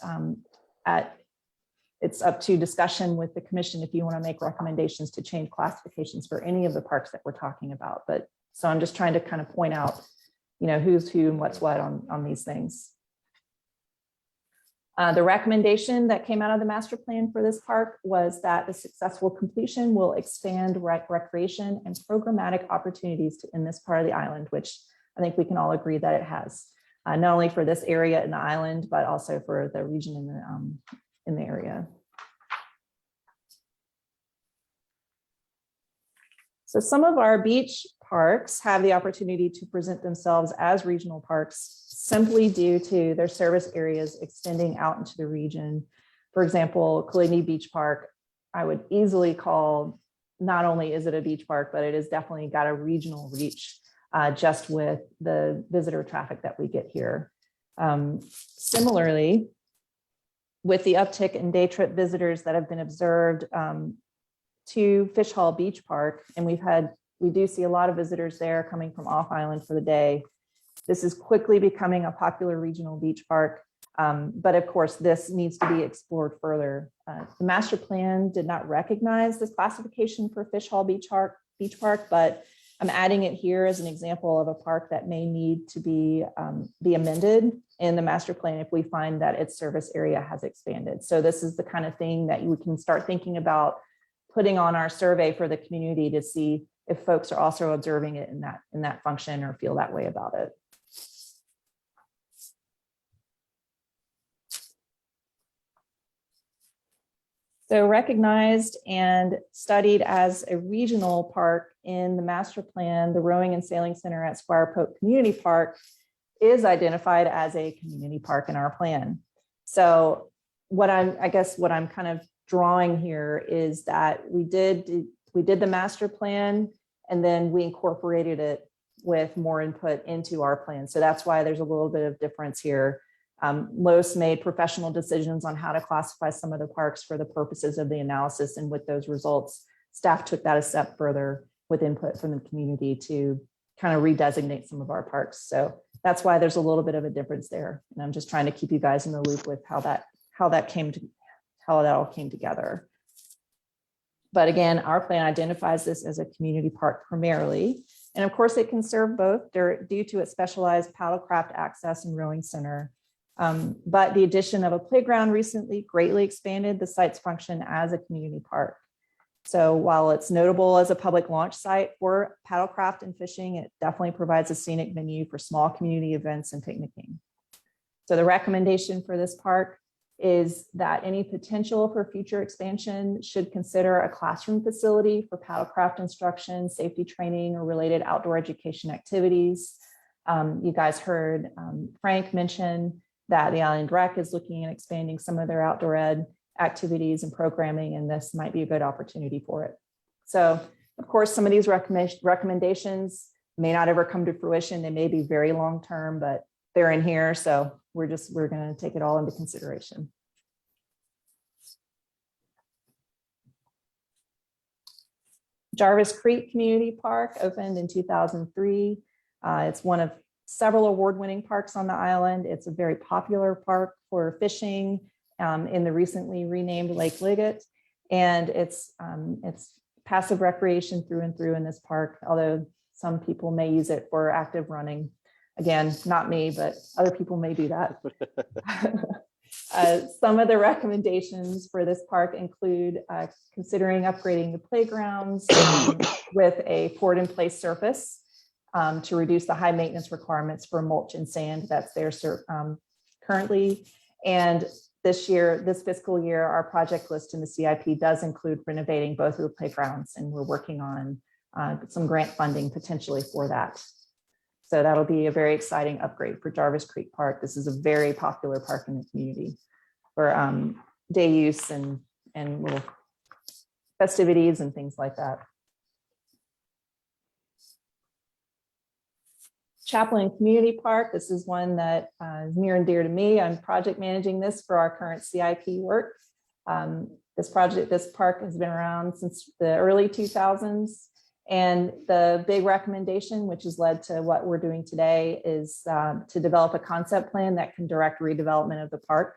Speaker 5: it's up to discussion with the commission if you want to make recommendations to change classifications for any of the parks that we're talking about. But so I'm just trying to kind of point out, who's who and what's what on these things. The recommendation that came out of the master plan for this park was that the successful completion will expand recreation and programmatic opportunities in this part of the island, which I think we can all agree that it has, not only for this area in the island, but also for the region in the area. So some of our beach parks have the opportunity to present themselves as regional parks simply due to their service areas extending out into the region. For example, Coligny Beach Park, I would easily call, not only is it a beach park, but it has definitely got a regional reach just with the visitor traffic that we get here. Similarly, with the uptick in day trip visitors that have been observed to Fish Hall Beach Park, and we do see a lot of visitors there coming from off island for the day. This is quickly becoming a popular regional beach park. But of course, this needs to be explored further. The master plan did not recognize this classification for Fish Hall Beach Park, but I'm adding it here as an example of a park that may need to be amended in the master plan if we find that its service area has expanded. So this is the kind of thing that we can start thinking about putting on our survey for the community to see if folks are also observing it in that function or feel that way about it. So recognized and studied as a regional park in the master plan, the Rowing and Sailing Center at Squire Pope Community Park is identified as a community park in our plan. So I guess what I'm kind of drawing here is that we did the master plan and then we incorporated it with more input into our plan. So that's why there's a little bit of difference here. Los made professional decisions on how to classify some of the parks for the purposes of the analysis. And with those results, staff took that a step further with input from the community to kind of redesignate some of our parks. So that's why there's a little bit of a difference there. And I'm just trying to keep you guys in the loop with how that all came together. But again, our plan identifies this as a community park primarily. And of course, it can serve both due to its specialized paddlecraft access and rowing center. But the addition of a playground recently greatly expanded the site's function as a community park. So while it's notable as a public launch site for paddlecraft and fishing, it definitely provides a scenic venue for small community events and picnicking. So the recommendation for this park is that any potential for future expansion should consider a classroom facility for paddlecraft instruction, safety training, or related outdoor education activities. You guys heard Frank mention that the Island Rec is looking at expanding some of their outdoor ed activities and programming, and this might be a good opportunity for it. So, of course, some of these recommendations may not ever come to fruition. They may be very long-term, but they're in here. So we're going to take it all into consideration. Jarvis Creek Community Park opened in 2003. It's one of several award-winning parks on the island. It's a very popular park for fishing in the recently renamed Lake Liggett. And it's passive recreation through and through in this park, although some people may use it for active running. Again, not me, but other people may do that. Some of the recommendations for this park include considering upgrading the playgrounds with a poured-in-place surface to reduce the high maintenance requirements for mulch and sand that's there currently. And this fiscal year, our project list in the CIP does include renovating both of the playgrounds, and we're working on some grant funding potentially for that. So that'll be a very exciting upgrade for Jarvis Creek Park. This is a very popular park in the community for day use and little festivities and things like that. Chaplain Community Park. This is one that is near and dear to me. I'm project managing this for our current CIP work. This park has been around since the early 2000s. And the big recommendation, which has led to what we're doing today, is to develop a concept plan that can direct redevelopment of the park.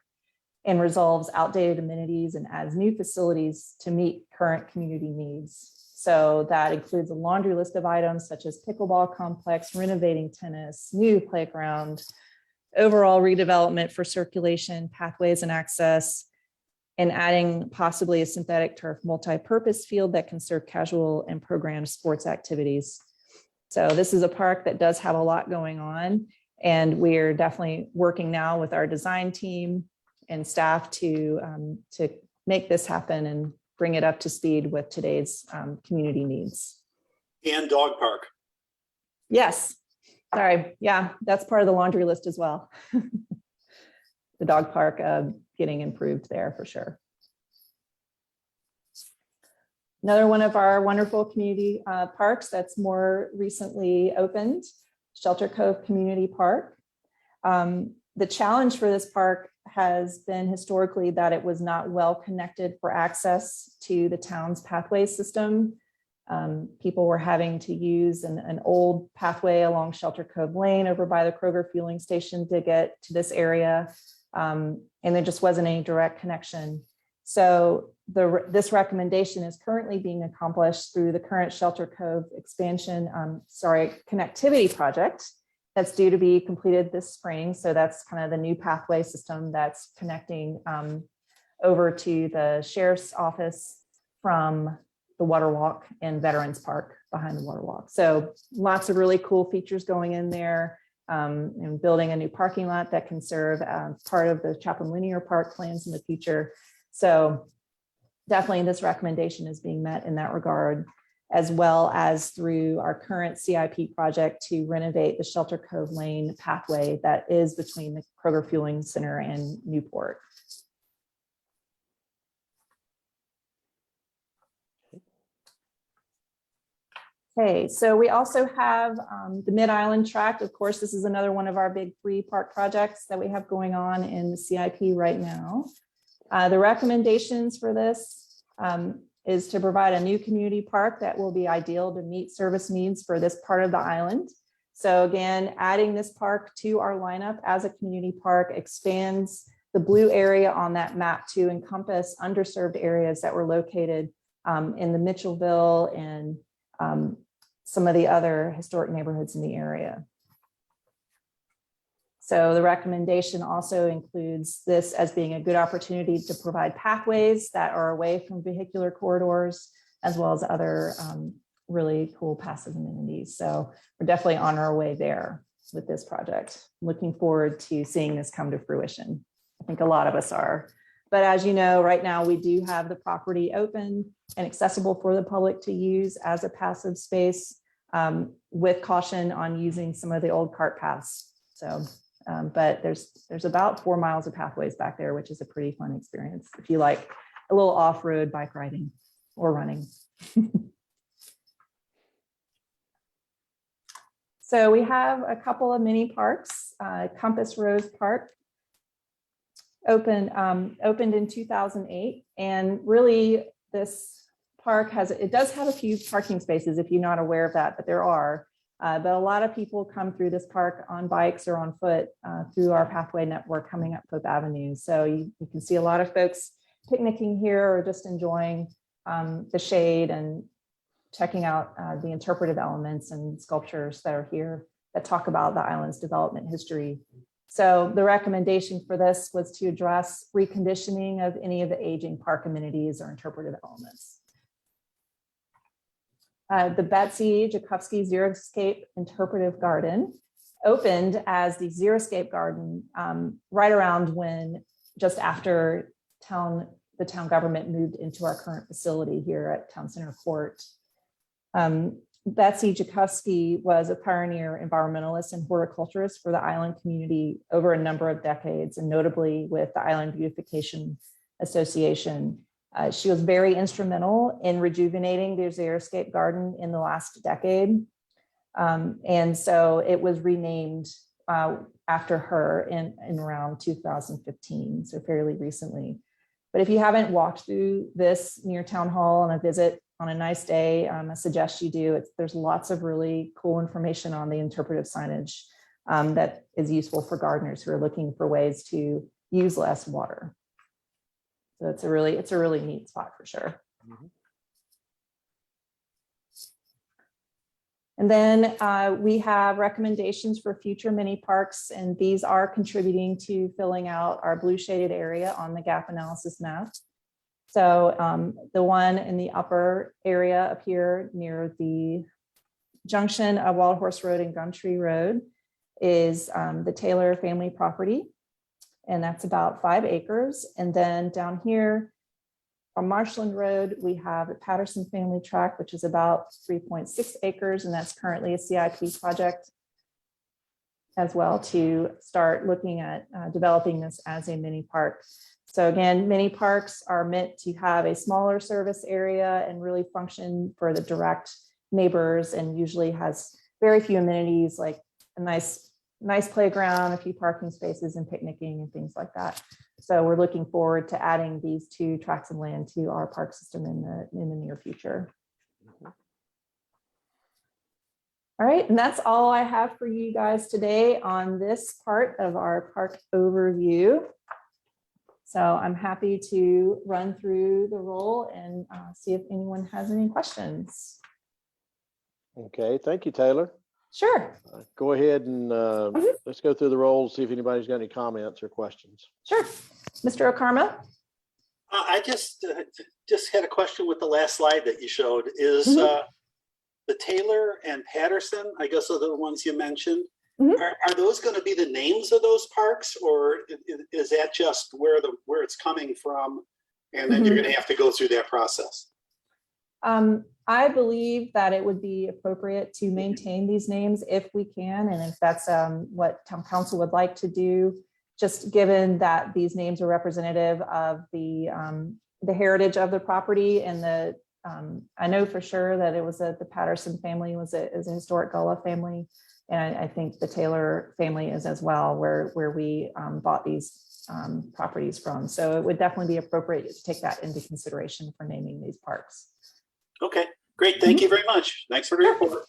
Speaker 5: and resolves outdated amenities and adds new facilities to meet current community needs. So that includes a laundry list of items such as pickleball complex, renovating tennis, new playground, overall redevelopment for circulation, pathways and access, and adding possibly a synthetic turf multi-purpose field that can serve casual and programmed sports activities. So this is a park that does have a lot going on, and we're definitely working now with our design team and staff to make this happen and bring it up to speed with today's community needs.
Speaker 6: And dog park.
Speaker 5: Yes, sorry, yeah, that's part of the laundry list as well. The dog park getting improved there for sure. Another one of our wonderful community parks that's more recently opened, Shelter Cove Community Park. The challenge for this park has been historically that it was not well connected for access to the town's pathway system. People were having to use an old pathway along Shelter Cove Lane over by the Kroger fueling station to get to this area. And there just wasn't any direct connection. So this recommendation is currently being accomplished through the current Shelter Cove connectivity project that's due to be completed this spring. So that's kind of the new pathway system that's connecting over to the sheriff's office from the Water Walk and Veterans Park behind the Water Walk. So lots of really cool features going in there. And building a new parking lot that can serve part of the Chaplain Linear Park plans in the future. So definitely this recommendation is being met in that regard, as well as through our current CIP project to renovate the Shelter Cove Lane pathway that is between the Kroger Fueling Center and Newport. Okay, so we also have the Mid-Island Tract. Of course, this is another one of our big 3 park projects that we have going on in the CIP right now. The recommendations for this is to provide a new community park that will be ideal to meet service needs for this part of the island. So again, adding this park to our lineup as a community park expands the blue area on that map to encompass underserved areas that were located in the Mitchellville and some of the other historic neighborhoods in the area. So the recommendation also includes this as being a good opportunity to provide pathways that are away from vehicular corridors, as well as other really cool passive amenities. So we're definitely on our way there with this project. Looking forward to seeing this come to fruition. I think a lot of us are. But as you know, right now we do have the property open and accessible for the public to use as a passive space, with caution on using some of the old cart paths. So, but there's about 4 miles of pathways back there, which is a pretty fun experience if you like a little off-road bike riding or running. So we have a couple of mini parks. Compass Rose Park opened in 2008, and really this park does have a few parking spaces if you're not aware of that, but there are. But a lot of people come through this park on bikes or on foot through our pathway network coming up Fifth Avenue. So you can see a lot of folks picnicking here or just enjoying the shade and checking out the interpretive elements and sculptures that are here that talk about the island's development history. So the recommendation for this was to address reconditioning of any of the aging park amenities or interpretive elements. The Betsy Jakubski Xeriscape Interpretive Garden opened as the Xeriscape Garden right around when, just after the town government moved into our current facility here at Town Center Court. Betsy Jakubski was a pioneer environmentalist and horticulturist for the island community over a number of decades, and notably with the Island Beautification Association. She was very instrumental in rejuvenating the Xeriscape Garden in the last decade. And so it was renamed after her in around 2015, so fairly recently. But if you haven't walked through this near Town Hall on a visit on a nice day, I suggest you do. There's lots of really cool information on the interpretive signage that is useful for gardeners who are looking for ways to use less water. So it's a really neat spot for sure.
Speaker 1: Mhm.
Speaker 5: And then we have recommendations for future mini parks, and these are contributing to filling out our blue shaded area on the gap analysis map. So the one in the upper area up here near the junction of Wild Horse Road and Gumtree Road is the Taylor family property, and that's about 5 acres. And then down here on Marshland Road, we have the Patterson family tract, which is about 3.6 acres, and that's currently a CIP project as well to start looking at developing this as a mini park. So again, mini parks are meant to have a smaller service area and really function for the direct neighbors, and usually has very few amenities like a nice playground, a few parking spaces and picnicking and things like that. So we're looking forward to adding these 2 tracts of land to our park system in the near future. All right, and that's all I have for you guys today on this part of our park overview. So I'm happy to run through the roll and see if anyone has any questions.
Speaker 1: Okay, thank you, Taylor.
Speaker 5: Sure,
Speaker 1: Go ahead and let's go through the roll, see if anybody's got any comments or questions.
Speaker 5: sure. Mr. Okarma?
Speaker 6: I just had a question with the last slide that you showed. Is the Taylor and Patterson, I guess, are the ones you mentioned? Are those going to be the names of those parks, or is that just where it's coming from, and then you're going to have to go through that process?
Speaker 5: I believe that it would be appropriate to maintain these names if we can, and if that's what town council would like to do, just given that these names are representative of the heritage of the property. And I know for sure that it was the Patterson family is a historic Gullah family, and I think the Taylor family is as well, where we bought these properties from. So it would definitely be appropriate to take that into consideration for naming these parks.
Speaker 6: Okay, great. Thank you very much. Thanks for the report.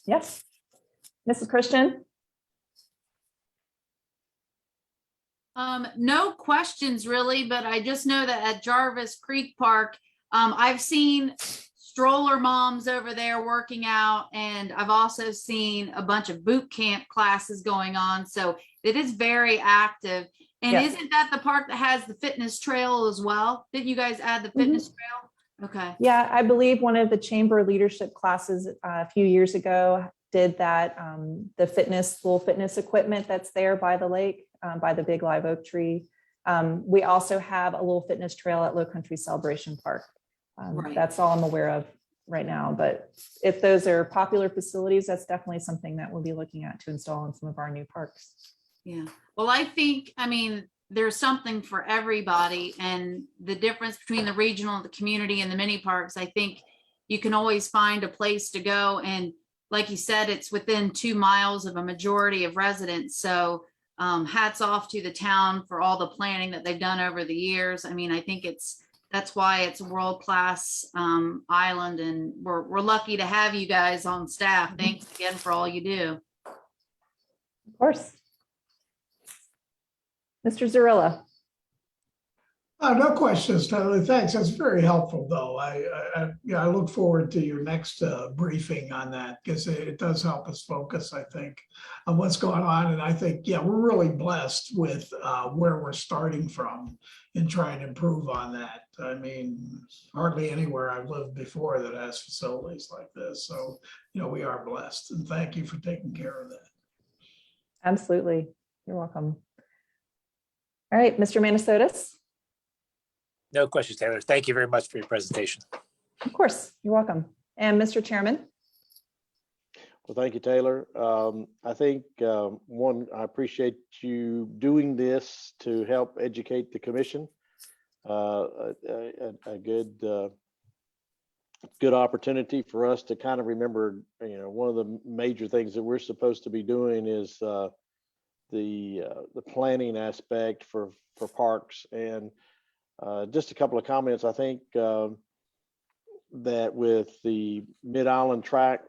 Speaker 5: Yes. Mrs. Christian?
Speaker 4: No questions really, but I just know that at Jarvis Creek Park, I've seen stroller moms over there working out, and I've also seen a bunch of boot camp classes going on. So it is very active. And
Speaker 5: Yes.
Speaker 4: Isn't that the park that has the fitness trail as well? Didn't you guys add the fitness trail? Okay.
Speaker 5: Yeah, I believe one of the chamber leadership classes a few years ago did that. The full fitness equipment that's there by the lake, by the big live oak tree. We also have a little fitness trail at Low Country Celebration Park.
Speaker 4: Right.
Speaker 5: That's all I'm aware of right now. But if those are popular facilities, that's definitely something that we'll be looking at to install in some of our new parks.
Speaker 4: Yeah. Well, I think, there's something for everybody, and the difference between the regional, the community, and the mini parks, I think you can always find a place to go. And like you said, it's within 2 miles of a majority of residents. So hats off to the town for all the planning that they've done over the years. I think that's why it's a world-class island, and we're lucky to have you guys on staff. Thanks again for all you do.
Speaker 5: Of course. Mr. Zarilla.
Speaker 3: No questions, Tyler. Thanks. That's very helpful, though. I look forward to your next briefing on that, because it does help us focus, I think, on what's going on. And I think, we're really blessed with where we're starting from and trying to improve on that. Hardly anywhere I've lived before that has facilities like this. So, we are blessed. And thank you for taking care of that.
Speaker 5: Absolutely. You're welcome. All right, Mr. Manasotis.
Speaker 8: No questions, Taylor. Thank you very much for your presentation.
Speaker 5: Of course, you're welcome. And Mr. Chairman?
Speaker 1: Well, thank you, Taylor. I think, I appreciate you doing this to help educate the commission. A good opportunity for us to kind of remember, one of the major things that we're supposed to be doing is the planning aspect for parks. And just a couple of comments. I think that with the Mid-Island tract,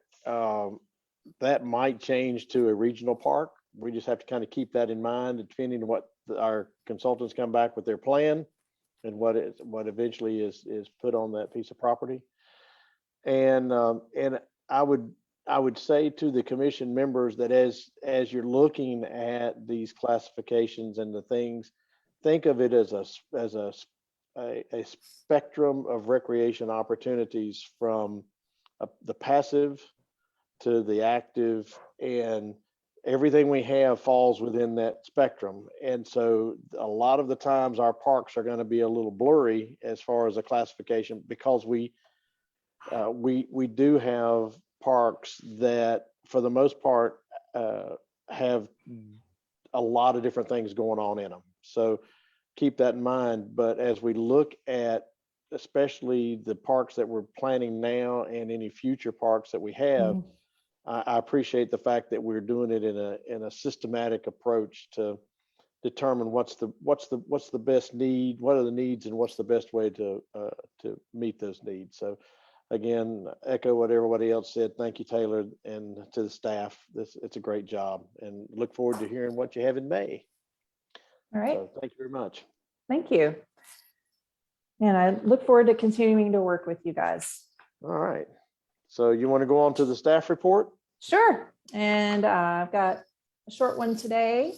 Speaker 1: that might change to a regional park. We just have to kind of keep that in mind, depending on what our consultants come back with their plan what eventually is put on that piece of property. And I would say to the commission members that as you're looking at these classifications and the things, think of it as a spectrum of recreation opportunities, from the passive to the active, and everything we have falls within that spectrum. And so a lot of the times our parks are going to be a little blurry as far as a classification, because we do have parks that for the most part have a lot of different things going on in them. So keep that in mind. But as we look at especially the parks that we're planning now and any future parks that we have, I appreciate the fact that we're doing it in a systematic approach to determine what's the best need, what are the needs, and what's the best way to meet those needs. So again, echo what everybody else said. Thank you, Taylor, and to the staff. It's a great job, and look forward to hearing what you have in May.
Speaker 5: All right.
Speaker 1: So thank you very much.
Speaker 5: Thank you. And I look forward to continuing to work with you guys.
Speaker 1: All right. So you want to go on to the staff report?
Speaker 5: Sure. And I've got a short one today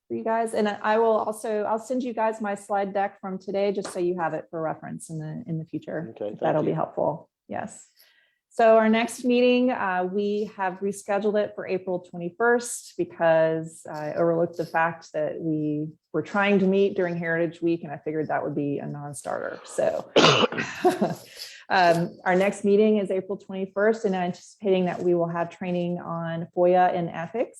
Speaker 5: for you guys. And I'll send you guys my slide deck from today, just so you have it for reference in the future.
Speaker 1: Okay.
Speaker 5: That'll be helpful. Yes. So our next meeting, we have rescheduled it for April 21st because I overlooked the fact that we were trying to meet during Heritage Week, and I figured that would be a non-starter. So our next meeting is April 21st, and I'm anticipating that we will have training on FOIA and ethics.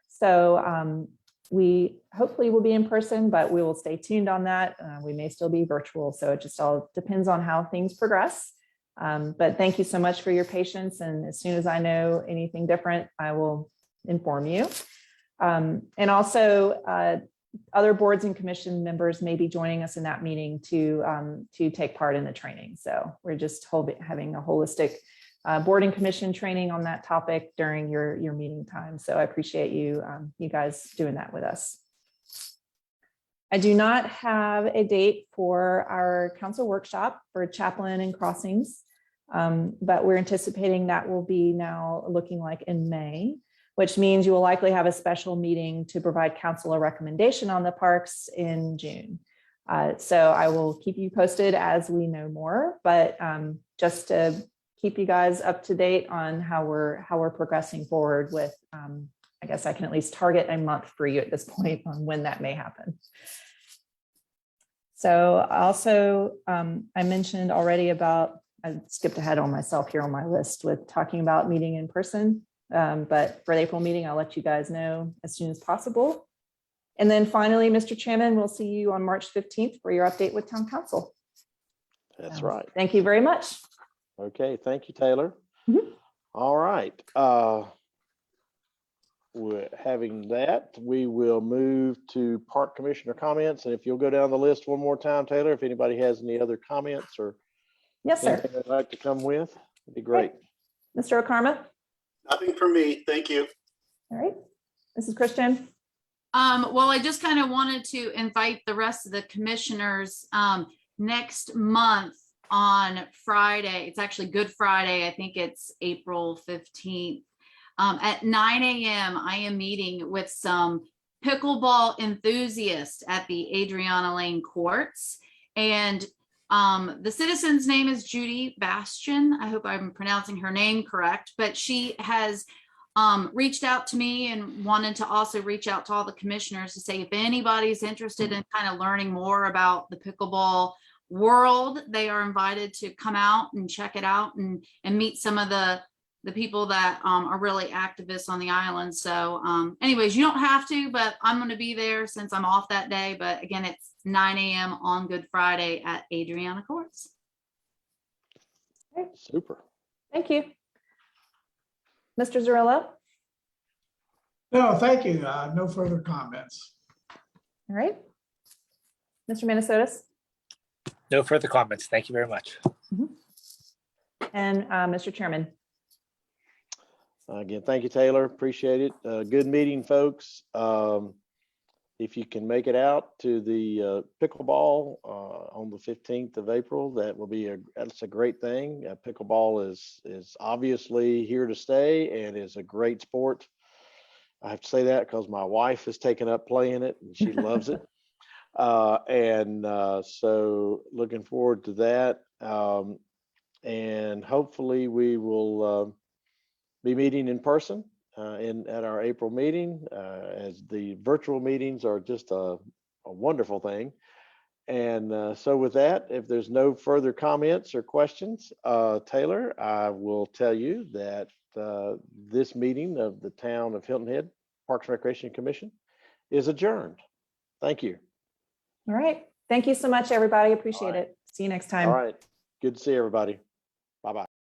Speaker 5: So we hopefully will be in person, but we will stay tuned on that. We may still be virtual. So it just all depends on how things progress. But thank you so much for your patience. And as soon as I know anything different, I will inform you. And also other boards and commission members may be joining us in that meeting to take part in the training. So we're just having a holistic board and commission training on that topic during your meeting time. So I appreciate you guys doing that with us. I do not have a date for our council workshop for Chaplain and Crossings, but we're anticipating that will be now looking like in May, which means you will likely have a special meeting to provide council a recommendation on the parks in June. So I will keep you posted as we know more, but just to keep you guys up to date on how we're progressing forward with, I guess I can at least target a month for you at this point on when that may happen. So also, I mentioned already about, I skipped ahead on myself here on my list with talking about meeting in person, but for the April meeting, I'll let you guys know as soon as possible. And then finally, Mr. Chairman, we'll see you on March 15th for your update with Town Council.
Speaker 1: That's right.
Speaker 5: Thank you very much.
Speaker 1: Okay, thank you, Taylor. All right. We're having that, we will move to park commissioner comments. And if you'll go down the list one more time, Taylor, if anybody has any other comments or
Speaker 5: yes, sir,
Speaker 1: anything they'd like to come with, it'd be great.
Speaker 5: Mr. Okarma.
Speaker 6: Nothing for me. Thank you.
Speaker 5: All right. Mrs. Christian.
Speaker 4: Well, I just kind of wanted to invite the rest of the commissioners next month on Friday. It's actually Good Friday. I think it's April 15th. At 9 a.m., I am meeting with some pickleball enthusiasts at the Adriana Lane Courts. And the citizen's name is Judy Bastian. I hope I'm pronouncing her name correct, but she has reached out to me and wanted to also reach out to all the commissioners to say if anybody's interested in kind of learning more about the pickleball world, they are invited to come out and check it out and meet some of the people that are really activists on the island. So anyways, you don't have to, but I'm going to be there since I'm off that day. But again, it's 9 a.m. on Good Friday at Adriana Courts.
Speaker 1: Super.
Speaker 5: Thank you. Mr. Zarrillo.
Speaker 3: No, thank you. No further comments.
Speaker 5: All right. Mr. Minnesotis.
Speaker 8: No further comments. Thank you very much.
Speaker 5: And Mr. Chairman.
Speaker 1: Again, thank you, Taylor. Appreciate it. Good meeting, folks. if you can make it out to the pickleball on the 15th of April, that's a great thing. Pickleball is obviously here to stay and is a great sport. I have to say that because my wife has taken up playing it and she loves it. So looking forward to that. And hopefully we will be meeting in person at our April meeting, as the virtual meetings are just a wonderful thing. And so with that, if there's no further comments or questions, Taylor, I will tell you that this meeting of the Town of Hilton Head Parks and Recreation Commission is adjourned. Thank you.
Speaker 5: All right. Thank you so much, everybody. Appreciate
Speaker 1: All right.
Speaker 5: it. See you next time.
Speaker 1: All right. Good to see everybody. Bye-bye.